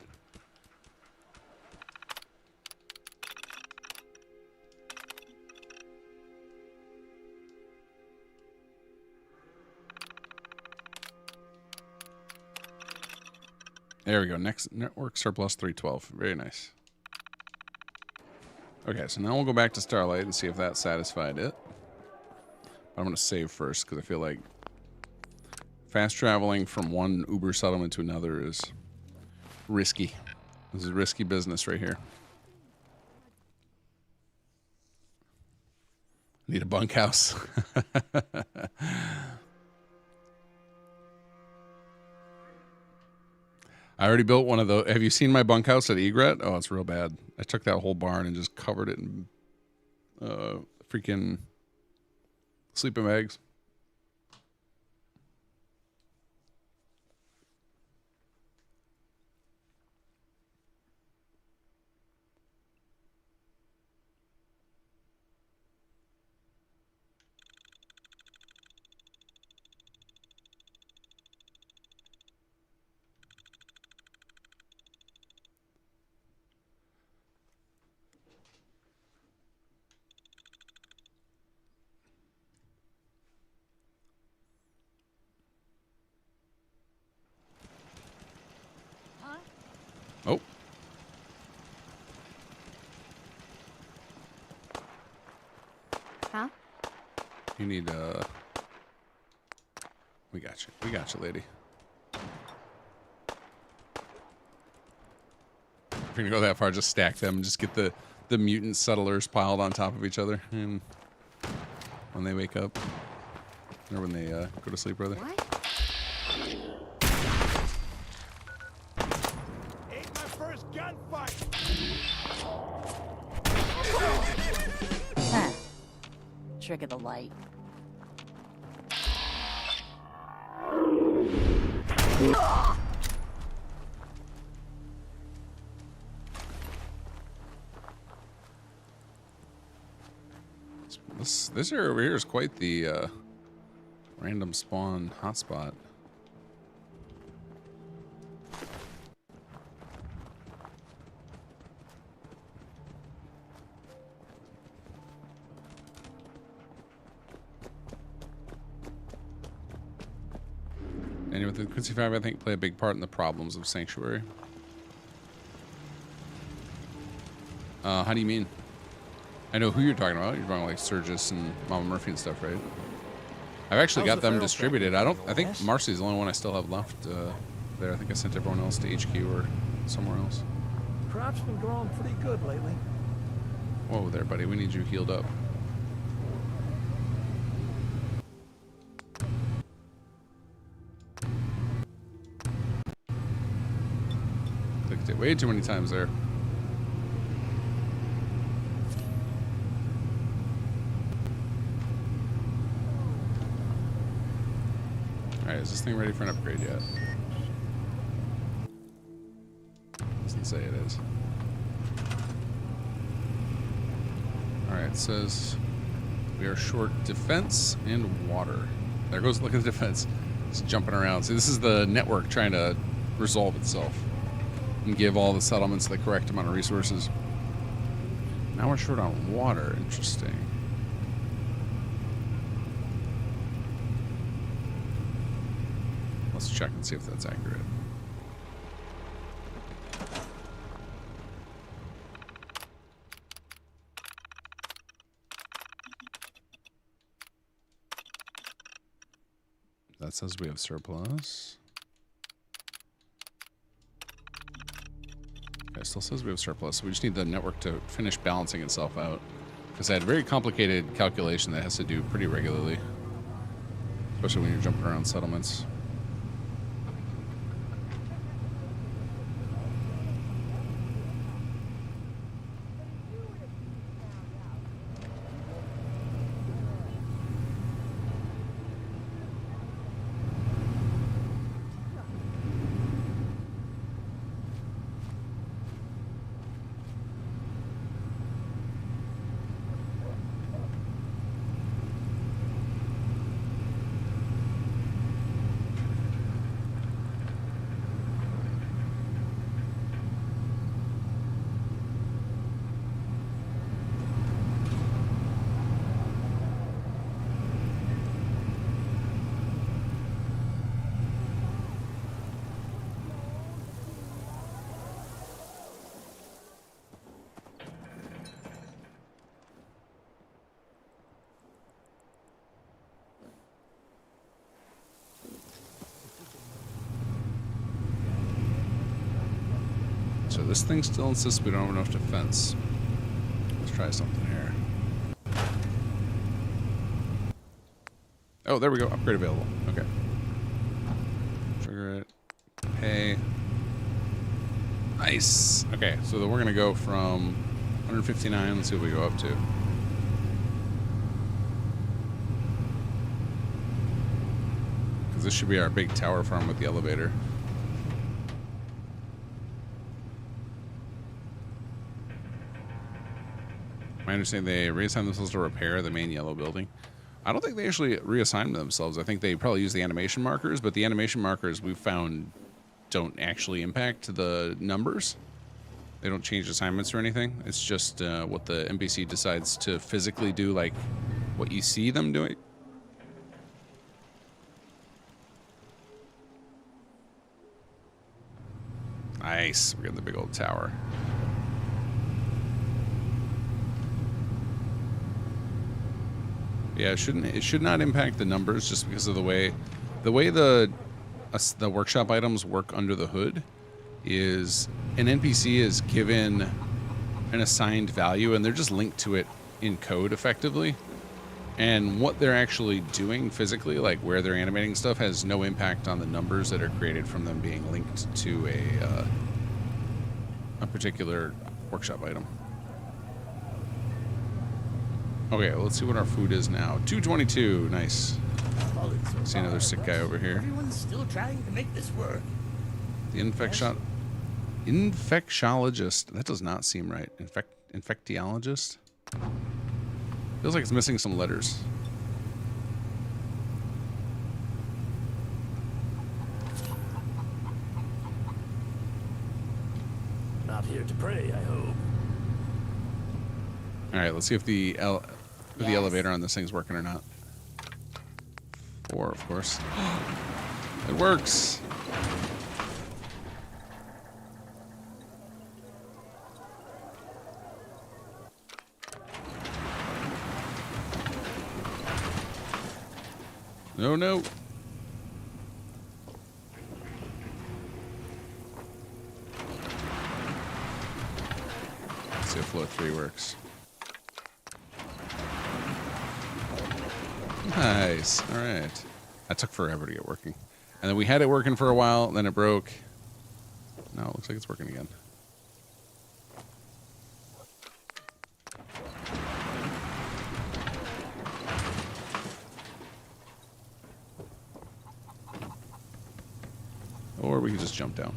There we go. Next network surplus 312. Very nice. Okay, so now we'll go back to Starlight and see if that satisfied it. I'm going to save first because I feel like fast traveling from one Uber settlement to another is risky. This is risky business right here. Need a bunkhouse. I already built one of those. Have you seen my bunkhouse at Egret? Oh, it's real bad. I took that whole barn and just covered it in freaking Sleeping bags. Oh. Huh? You need, we got you. We got you, lady. If you're gonna go that far, just stack them. Just get the mutant settlers piled on top of each other. And when they wake up. Or when they, go to sleep, rather. What? Ain't my first gunfight! Huh. Trick of the light. This area over here is quite the random spawn hotspot. And with the Quincy 5, I think, play a big part in the problems of Sanctuary. How do you mean? I know who you're talking about. You're talking like Surgis and Mama Murphy and stuff, right? I've actually got them distributed. I think Marcy's the only one I still have left there. I think I sent everyone else to HQ or somewhere else. Crop's been growing pretty good lately. Whoa there, buddy. We need you healed up. Clicked it way too many times there. Alright, is this thing ready for an upgrade yet? Doesn't say it is. Alright, it says we are short defense and water. There goes, look at the defense. It's jumping around. See, this is the network trying to resolve itself and give all the settlements the correct amount of resources. Now we're short on water. Interesting. Let's check and see if that's accurate. That says we have surplus. Okay, still says we have surplus. So we just need the network to finish balancing itself out. Because I had a very complicated calculation that has to do pretty regularly. Especially when you're jumping around settlements. So this thing still insists we don't have enough defense. Let's try something here. Oh, there we go. Upgrade available. Okay. Trigger it. Pay. Nice. Okay, so then we're going to go from 159. Let's see what we go up to. this should be our big tower farm with the elevator. I understand they reassigned themselves to repair the main yellow building. I don't think they actually reassigned themselves. I think they probably use the animation markers, but the animation markers we've found don't actually impact the numbers. They don't change assignments or anything. It's just what the NPC decides to physically do, like what you see them doing. Nice. We're getting the big old tower. Yeah, it should not impact the numbers just because of the way the workshop items work under the hood is an NPC is given an assigned value and they're just linked to it in code effectively. And what they're actually doing physically, like where they're animating stuff, has no impact on the numbers that are created from them being linked to a particular workshop item. Okay, well, let's see what our food is now. 222, nice. See another sick guy over here. Everyone's still trying to make this work. The infectiologist. That does not seem right. Infectiologist? Feels like it's missing some letters. Not here to pray, I hope. All right, let's see if the elevator on this thing's working or not. 4, of course. It works. No, no. Let's see if flow 3 works. Nice. All right. That took forever to get working. And then we had it working for a while, then it broke. Now it looks like it's working again. Or we can just jump down.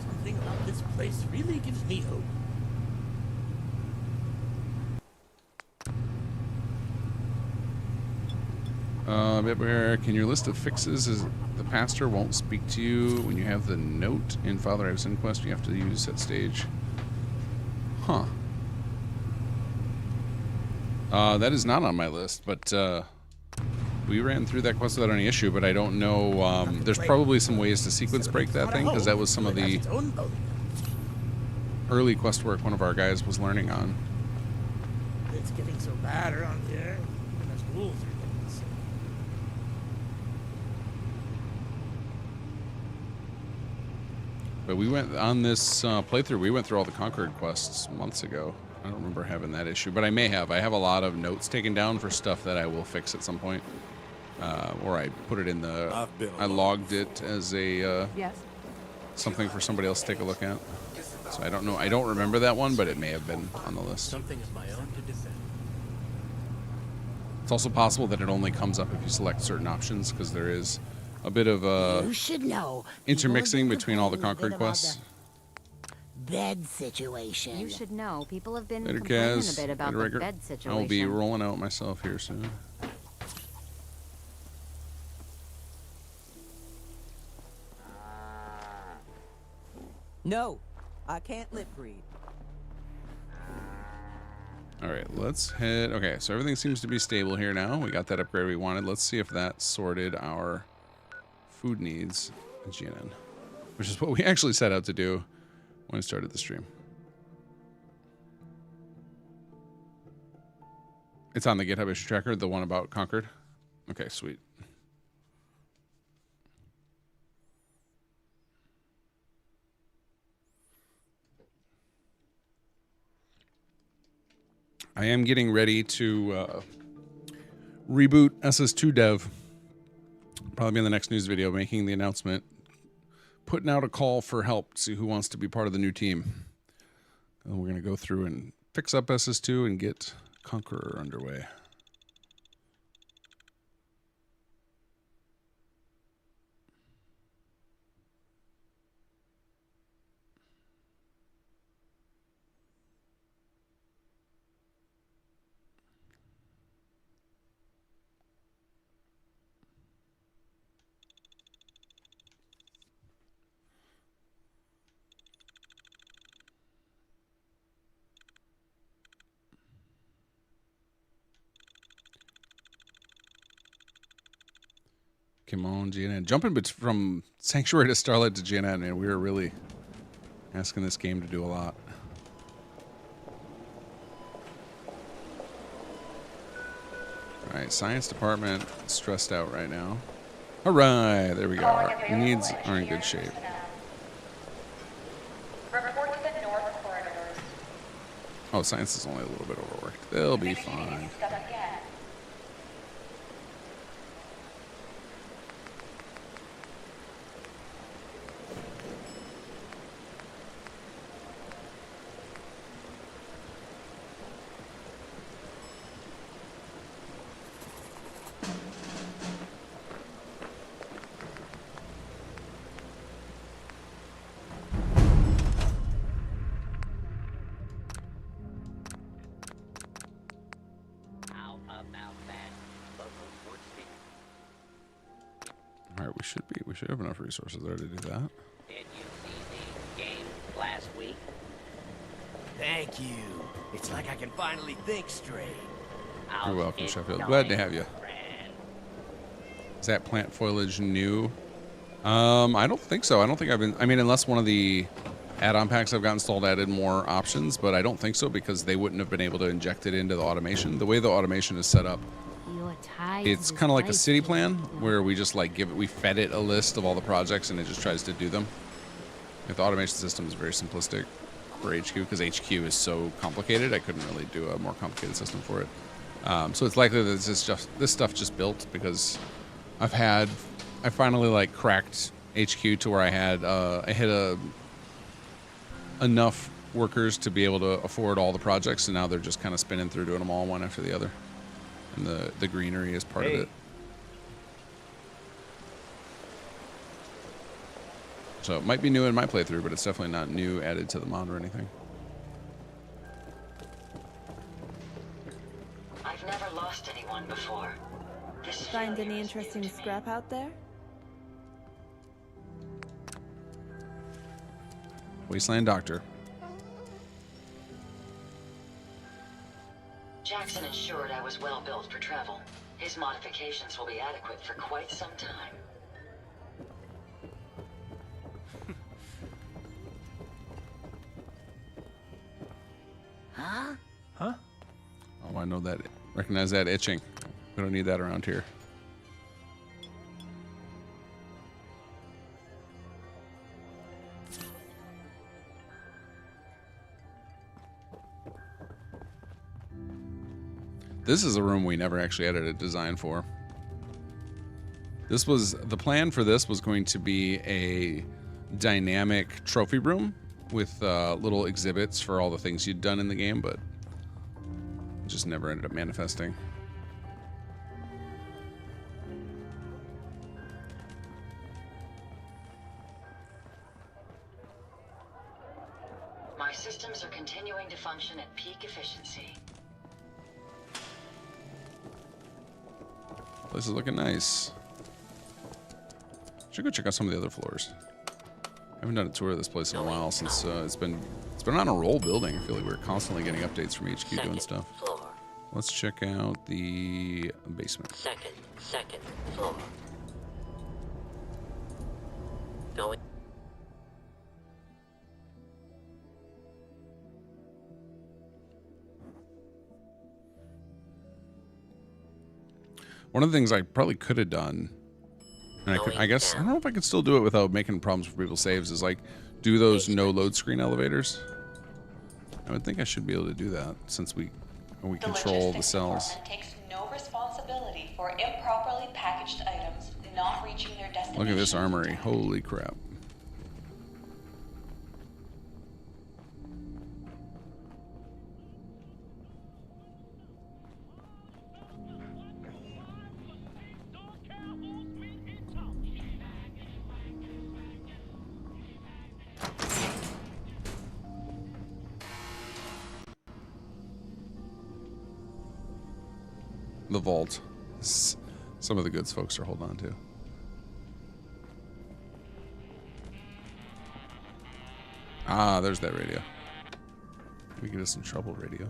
Something about this place really gives me hope. Can your list of fixes is the pastor won't speak to you when you have the note in Father Ives Inquest? You have to use that stage. Huh. That is not on my list, but we ran through that quest without any issue, but I don't know. There's probably some ways to sequence break that thing, because that was some of the early quest work one of our guys was learning on. It's getting so bad around here. Even as wolves are getting sick. But we went on this playthrough, we went through all the Conquered quests months ago. I don't remember having that issue, but I may have. I have a lot of notes taken down for stuff that I will fix at some point. Or I put it in the... I logged it as a... something for somebody else to take a look at. So I don't know. I don't remember that one, but it may have been on the list. Something of my own to defend. It's also possible that it only comes up if you select certain options, because there is a bit of You should know. intermixing between all the Conquered quests. Bed situation. You should know. People have been Later, complaining Kaz. a bit about Later, the Riker. bed situation. I will be rolling out myself here soon. No, I can't lip read. All right, let's head. Okay, so everything seems to be stable here now. We got that upgrade we wanted. Let's see if that sorted our food needs in GNN, which is what we actually set out to do when we started the stream. It's on the GitHub issue tracker, the one about Conquered. Okay, sweet. I am getting ready to reboot SS2 dev. Probably in the next news video, making the announcement, putting out a call for help to see who wants to be part of the new team. And we're going to go through and fix up SS2 and get Conqueror underway. Come on, GNN. Jumping from Sanctuary to Starlight to GNN, man, we were really asking this game to do a lot. All right, science department stressed out right now. All right, there we go. Our needs are in good shape. Report to the north corridors. Oh, science is only a little bit overworked. They'll be fine. We should have enough resources there to do that. Did you see the game last week? Thank you. It's like I can finally think straight. You're welcome, Sheffield. Glad to have you. Is that plant foliage new? I don't think so. I don't think I've been... I mean, unless one of the add-on packs I've got installed added more options, but I don't think so because they wouldn't have been able to inject it into the automation. The way the automation is set up, it's kind of like a city plan where we just like we fed it a list of all the projects and it just tries to do them. If the automation system is very simplistic for HQ because HQ is so complicated, I couldn't really do a more complicated system for it. So it's likely that this stuff just built because I finally like cracked HQ to where I hit enough workers to be able to afford all the projects, and now they're just kind of spinning through doing them all one after the other. And the greenery is part of it. So it might be new in my playthrough, but it's definitely not new added to the mod or anything. I've never lost anyone before. Find any interesting scrap out there? Wasteland Doctor. Jackson ensured I was well built for travel. His modifications will be adequate for quite some time. Huh? Huh? Oh, I know that. Recognize that itching. We don't need that around here. This is a room we never actually edited a design for. The plan for this was going to be a dynamic trophy room with little exhibits for all the things you'd done in the game, but it just never ended up manifesting. My systems are continuing to function at peak efficiency. Place is looking nice. Should go check out some of the other floors. I haven't done a tour of this place in a while since it's been on a roll building. I feel like we're constantly getting updates from HQ doing stuff. Let's check out the basement. Second floor. Going. One of the things I probably could have done, and I guess I don't know if I could still do it without making problems for people's saves, is like do those no load screen elevators. I would think I should be able to do that since we control the cells. Takes no responsibility for improperly packaged items not reaching their destination. Look at this armory. Holy crap. The vault. Some of the goods folks are holding on to. Ah, there's that radio. We get us in trouble, radio.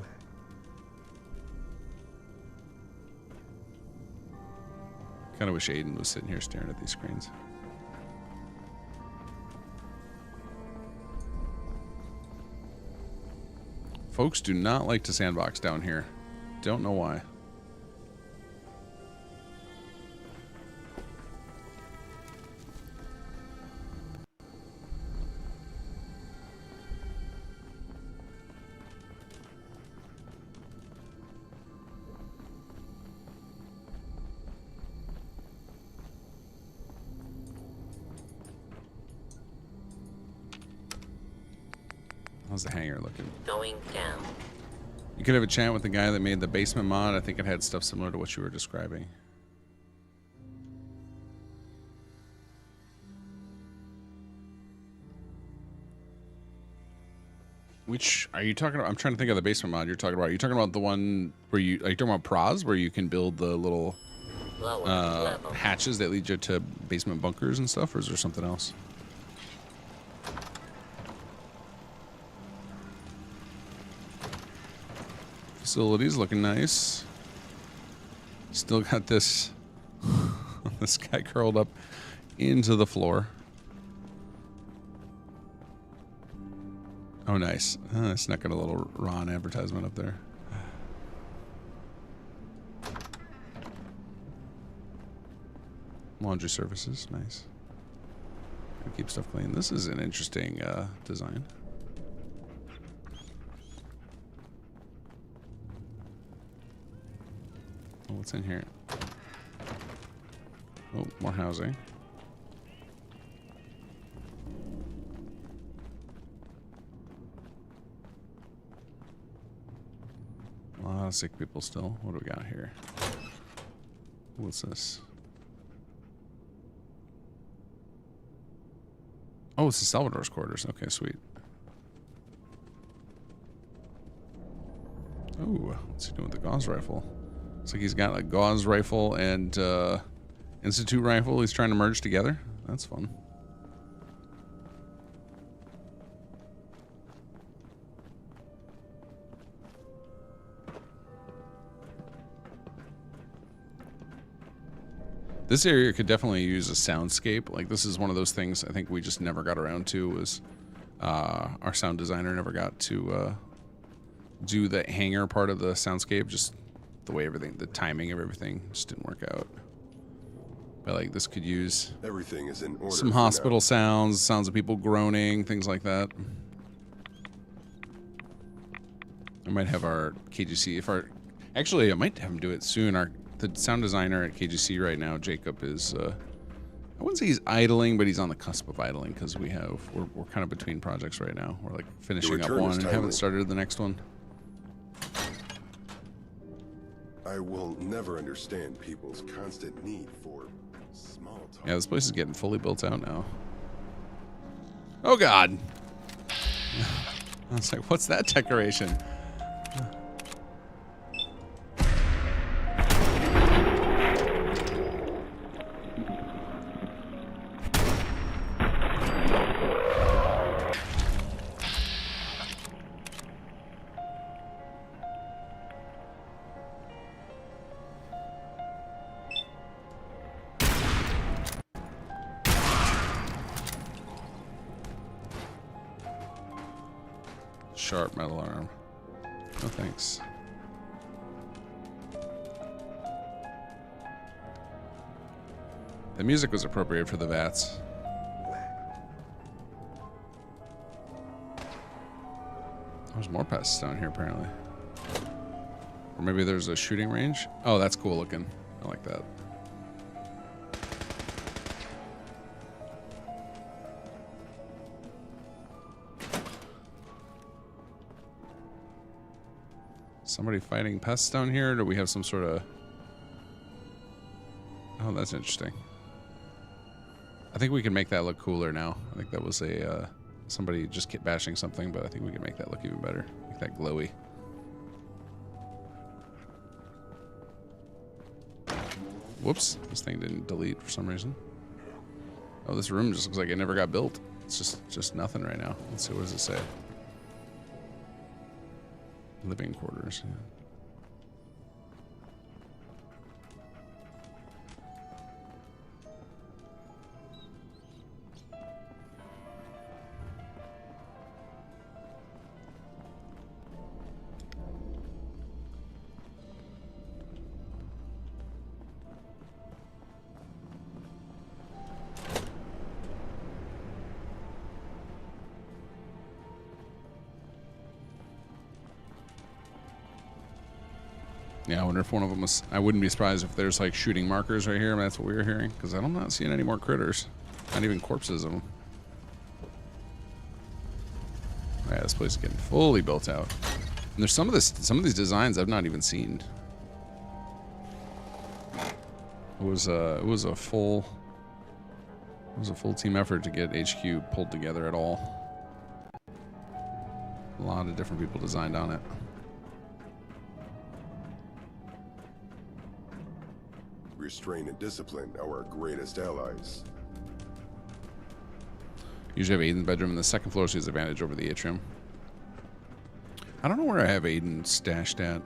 Kind of wish Aiden was sitting here staring at these screens. Folks do not like to sandbox down here. Don't know why. How's the hangar looking? Going down. You could have a chat with the guy that made the basement mod. I think it had stuff similar to what you were describing. Which are you talking about? I'm trying to think of the basement mod you're talking about. Are you talking about the one where you are you talking about Praz, where you can build the little hatches that lead you to basement bunkers and stuff, or is there something else? Facilities looking nice. Still got this this guy curled up into the floor. Oh, nice. I snuck in a little Ron advertisement up there. Laundry services, nice. Gotta keep stuff clean. This is an interesting design. Oh, what's in here? Oh, more housing. A lot of sick people still. What do we got here? What's this? Oh, it's the Salvador's quarters. Okay, sweet. Oh, what's he doing with the Gauss rifle? Looks like he's got a Gauss rifle and Institute rifle. He's trying to merge together. That's fun. This area could definitely use a soundscape. Like, this is one of those things I think we just never got around to. Was our sound designer never got to do the hangar part of the soundscape. Just the way everything, the timing of everything just didn't work out. But like, this could use everything is in order. Some hospital sounds, sounds of people groaning, things like that. I might have our KGC, actually I might have him do it soon. The sound designer at KGC right now, Jacob, is I wouldn't say he's idling, but he's on the cusp of idling because we're kind of between projects right now. We're like finishing up one and haven't started the next one. I will never understand people's constant need for small talk. Yeah, this place is getting fully built out now. Oh God! I was like, what's that decoration? Sharp metal arm. No thanks. The music was appropriate for the VATS. There's more pests down here apparently. Or maybe there's a shooting range. Oh, that's cool looking. I like that. Somebody fighting pests down here? Or do we have some sort of... Oh, that's interesting. I think we can make that look cooler now. I think that was a somebody just kept bashing something, but I think we can make that look even better. Make that glowy. Whoops, this thing didn't delete for some reason. Oh, this room just looks like it never got built. It's just nothing right now. Let's see, what does it say? Living quarters. Yeah. Yeah, I wonder if one of them was... I wouldn't be surprised if there's, like, shooting markers right here. And that's what we were hearing. Because I'm not seeing any more critters. Not even corpses of them. Alright, this place is getting fully built out. And there's some of these designs I've not even seen. It was a full team effort to get HQ pulled together at all. A lot of different people designed on it. Restraint and discipline are our greatest allies. Usually have Aiden's bedroom in the second floor, so he has advantage over the atrium. I don't know where I have Aiden stashed at.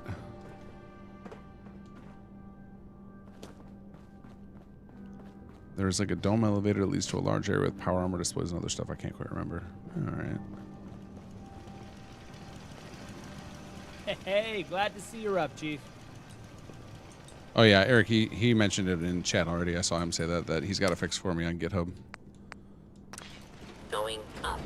There's like a dome elevator that leads to a large area with power armor displays and other stuff I can't quite remember. Alright. Hey, glad to see you're up, Chief. Oh yeah, Eric, he mentioned it in chat already. I saw him say that he's got a fix for me on GitHub. Going up.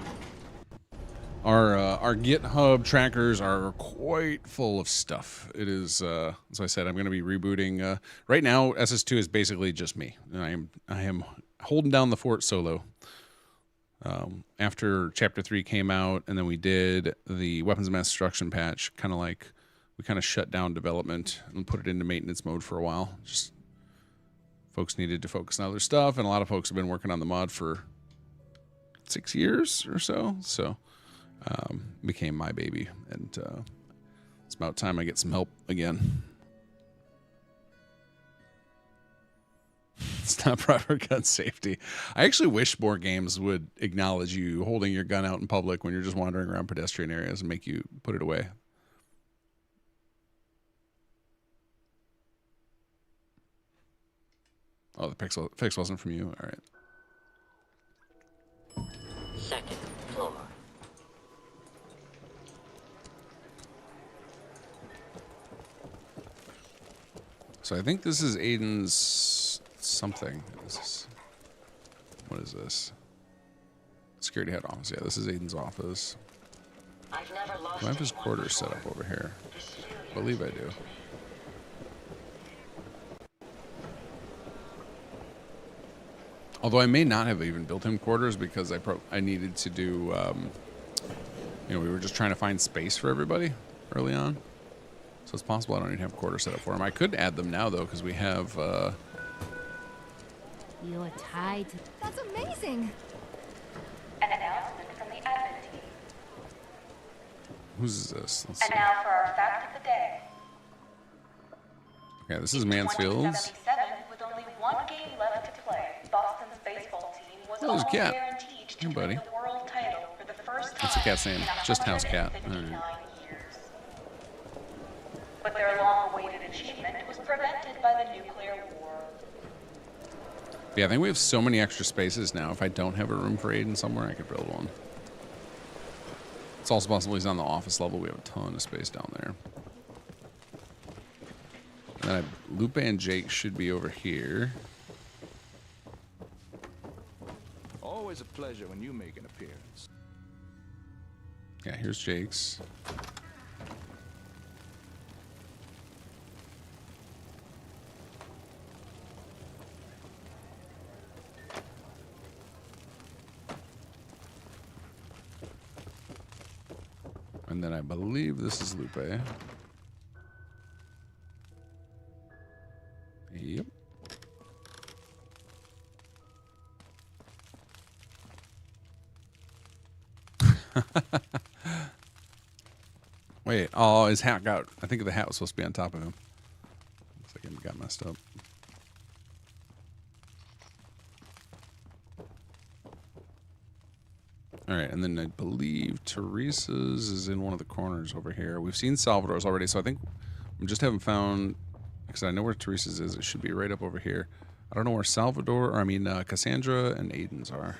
Our GitHub trackers are quite full of stuff. It is, as I said, I'm going to be rebooting. Right now, SS2 is basically just me. I am holding down the fort solo. After Chapter 3 came out, and then we did the Weapons of Mass Destruction patch, we kind of shut down development and put it into maintenance mode for a while. Just folks needed to focus on other stuff, and a lot of folks have been working on the mod for 6 years or so. So became my baby, and it's about time I get some help again. It's not proper gun safety. I actually wish more games would acknowledge you holding your gun out in public when you're just wandering around pedestrian areas and make you put it away. Oh, the fix wasn't from you? All right. Second floor. So I think this is Aiden's something. What is this? Security head office. Yeah, this is Aiden's office. I've never lost Do I have his anyone quarters before. set up over here? This I believe I do. Although I may not have even built him quarters because I needed to do, we were just trying to find space for everybody early on. So it's possible I don't even have quarters set up for him. I could add them now, though, because we have... You're tied. That's amazing. An announcement from the admin team. Who's this? Let's And see. now for our fact of the day. Okay, this is Mansfield's. 2077, with only one game left to play, Boston's baseball team was Oh, there's a almost cat. guaranteed to Hey, buddy. win the world title for the first time. What's the cat's name? in Just House Cat. 159 All right. years. But their long-awaited achievement was prevented by the nuclear war. Yeah, I think we have so many extra spaces now. If I don't have a room for Aiden somewhere, I could build one. It's also possible he's on the office level. We have a ton of space down there. And then Lupe and Jake should be over here. Always a pleasure when you make an appearance. Yeah, here's Jake's. And then I believe this is Lupe. Yep. Wait, oh, his hat got... I think the hat was supposed to be on top of him. Looks like it got messed up. All right, and then I believe Teresa's is in one of the corners over here. We've seen Salvador's already, so I think we just haven't found... Because I know where Teresa's is. It should be right up over here. I don't know where Cassandra and Aiden's are.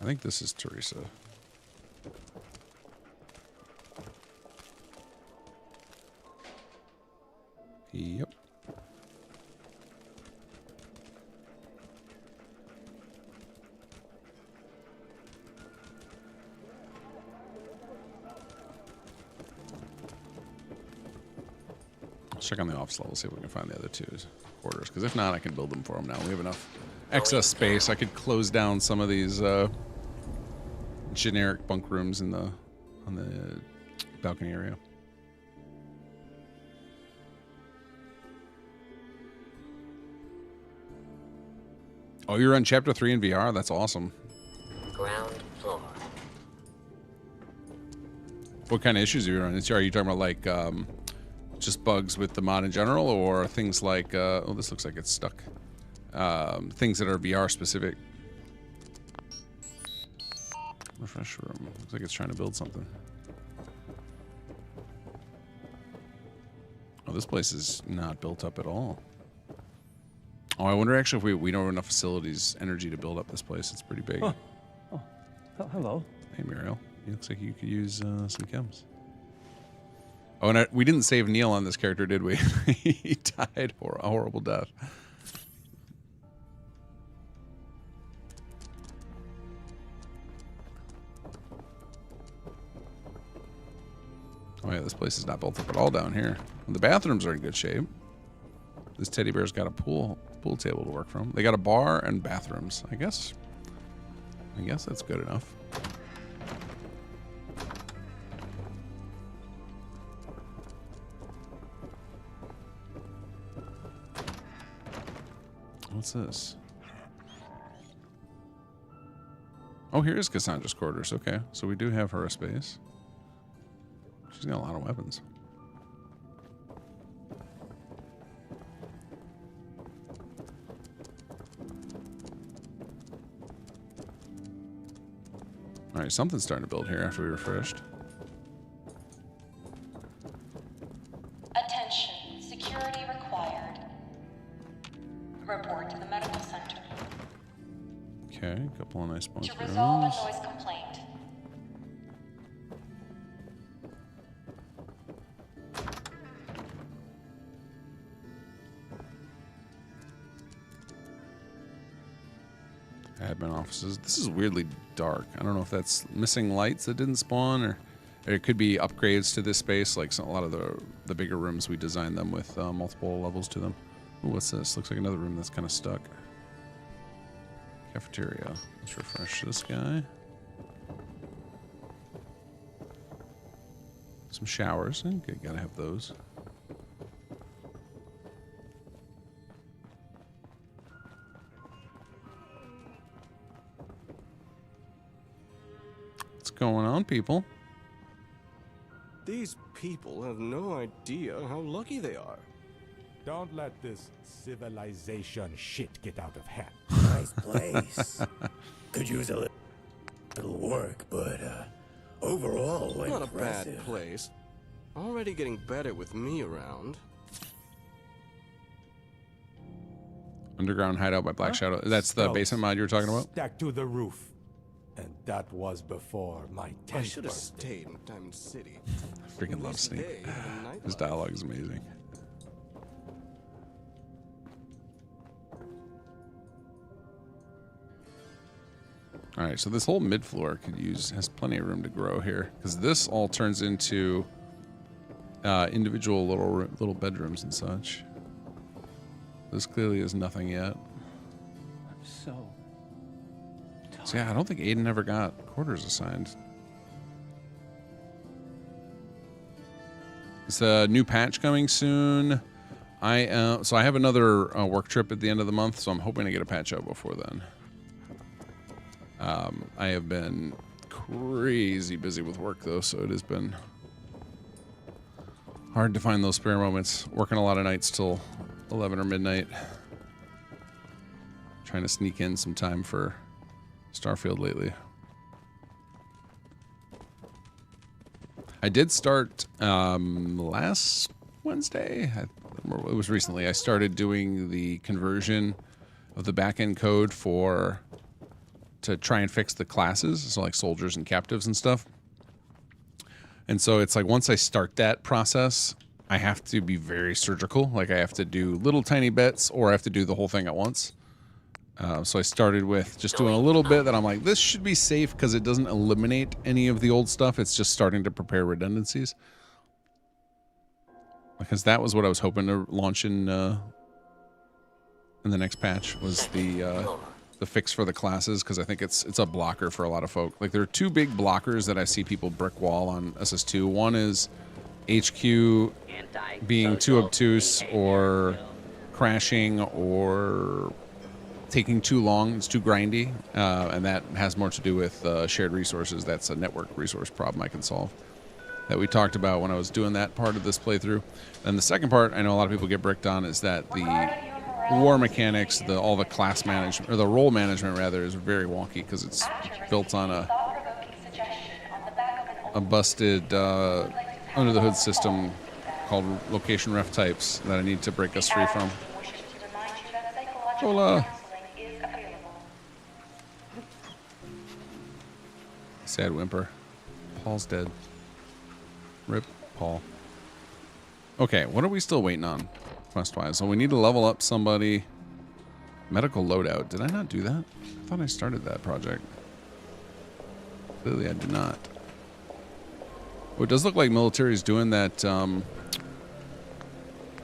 I think this is Teresa. Yep. Let's check on the office level, see if we can find the other two quarters. Because if not, I can build them for them now. We have enough excess space. I could close down some of these generic bunk rooms in the on the balcony area. Oh, you're on Chapter 3 in VR? That's awesome. Ground floor. What kind of issues are you running? Are you talking about like just bugs with the mod in general, or things like oh, this looks like it's stuck. Things that are VR specific. Refresh room. Looks like it's trying to build something. Oh, this place is not built up at all. Oh, I wonder actually if we don't have enough facilities, energy to build up this place. It's pretty big. Oh, hello. Hey, Muriel. It looks like you could use some chems. Oh, and we didn't save Neil on this character, did we? He died a horrible death. Oh yeah, this place is not built up at all down here. The bathrooms are in good shape. This teddy bear's got a pool table to work from. They got a bar and bathrooms. I guess that's good enough. What's this? Oh, here's Cassandra's quarters. Okay, so we do have her a space. She's got a lot of weapons. All right, something's starting to build here after we refreshed. Attention, security required. Report to the medical center. Okay, a couple of nice bunk To resolve a rooms. noise complaint. Admin offices. This is weirdly dark. I don't know if that's missing lights that didn't spawn, or it could be upgrades to this space. Like a lot of the bigger rooms, we designed them with multiple levels to them. Ooh, what's this? Looks like another room that's kind of stuck. Cafeteria. Let's refresh this guy. Some showers. Okay, gotta have those. What's going on, people? These people have no idea how lucky they are. Don't let this civilization shit get out of hand. Nice place. Could use a little work, but overall, Not impressive. a bad place. Already getting better with me around. Underground hideout by Black Shadow. That's the basement mod you were talking about? Stacked to the roof. And that was before my 10th I should have birthday. stayed in Diamond City. I freaking love Sneak. His dialogue is amazing. All right, so this whole mid floor has plenty of room to grow here, because this all turns into individual little bedrooms and such. This clearly is nothing yet. So yeah, I don't think Aiden ever got quarters assigned. It's a new patch coming soon. So I have another work trip at the end of the month, so I'm hoping to get a patch out before then. I have been crazy busy with work though, so it has been hard to find those spare moments. Working a lot of nights till 11 or midnight. Trying to sneak in some time for Starfield lately. I did start last Wednesday. It was recently. I started doing the conversion of the backend code to try and fix the classes, so like soldiers and captives and stuff. And so it's like once I start that process, I have to be very surgical. Like I have to do little tiny bits, or I have to do the whole thing at once. So I started with just doing a little bit that I'm like, this should be safe because it doesn't eliminate any of the old stuff. It's just starting to prepare redundancies. because that was what I was hoping to launch in the next patch was the fix for the classes, because I think it's a blocker for a lot of folk. Like, there are two big blockers that I see people brick wall on SS2. One is HQ being too obtuse or crashing or taking too long. It's too grindy, and that has more to do with shared resources. That's a network resource problem I can solve that we talked about when I was doing that part of this playthrough. And the second part I know a lot of people get bricked on is that the war mechanics, all the class management, or the role management rather, is very wonky because it's built on a busted under the hood system called location ref types that I need to break us free from. Hola. Sad whimper. Paul's dead. Rip Paul. Okay, what are we still waiting on quest-wise? So we need to level up somebody. Medical loadout. Did I not do that? I thought I started that project. Clearly I did not. Oh, it does look like military is doing that,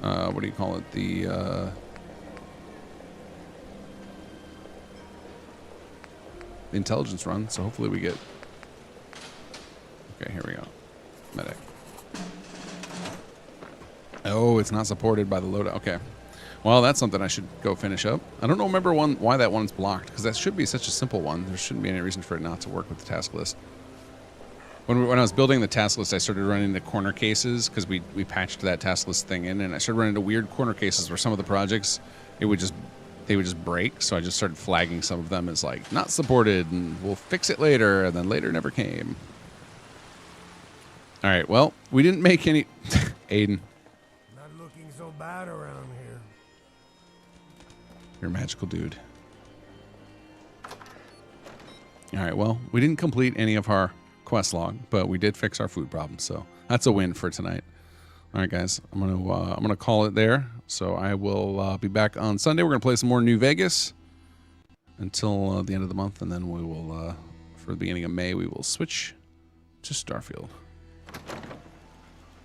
what do you call it? The intelligence run, so hopefully we get... Okay, here we go. Medic. Oh, it's not supported by the loadout. Okay. Well, that's something I should go finish up. I don't remember why that one's blocked, because that should be such a simple one. There shouldn't be any reason for it not to work with the task list. When I was building the task list, I started running into corner cases, because we patched that task list thing in, and I started running into weird corner cases where some of the projects, they would just break, so I just started flagging some of them as, like, not supported, and we'll fix it later, and then later never came. All right, well, we didn't make any... Aiden. Not looking so bad around here. You're a magical dude. All right, well, we didn't complete any of our quest log, but we did fix our food problem, so that's a win for tonight. All right, guys, I'm gonna call it there. So I will be back on Sunday. We're gonna play some more New Vegas until the end of the month, and then we will, for the beginning of May, we will switch to Starfield.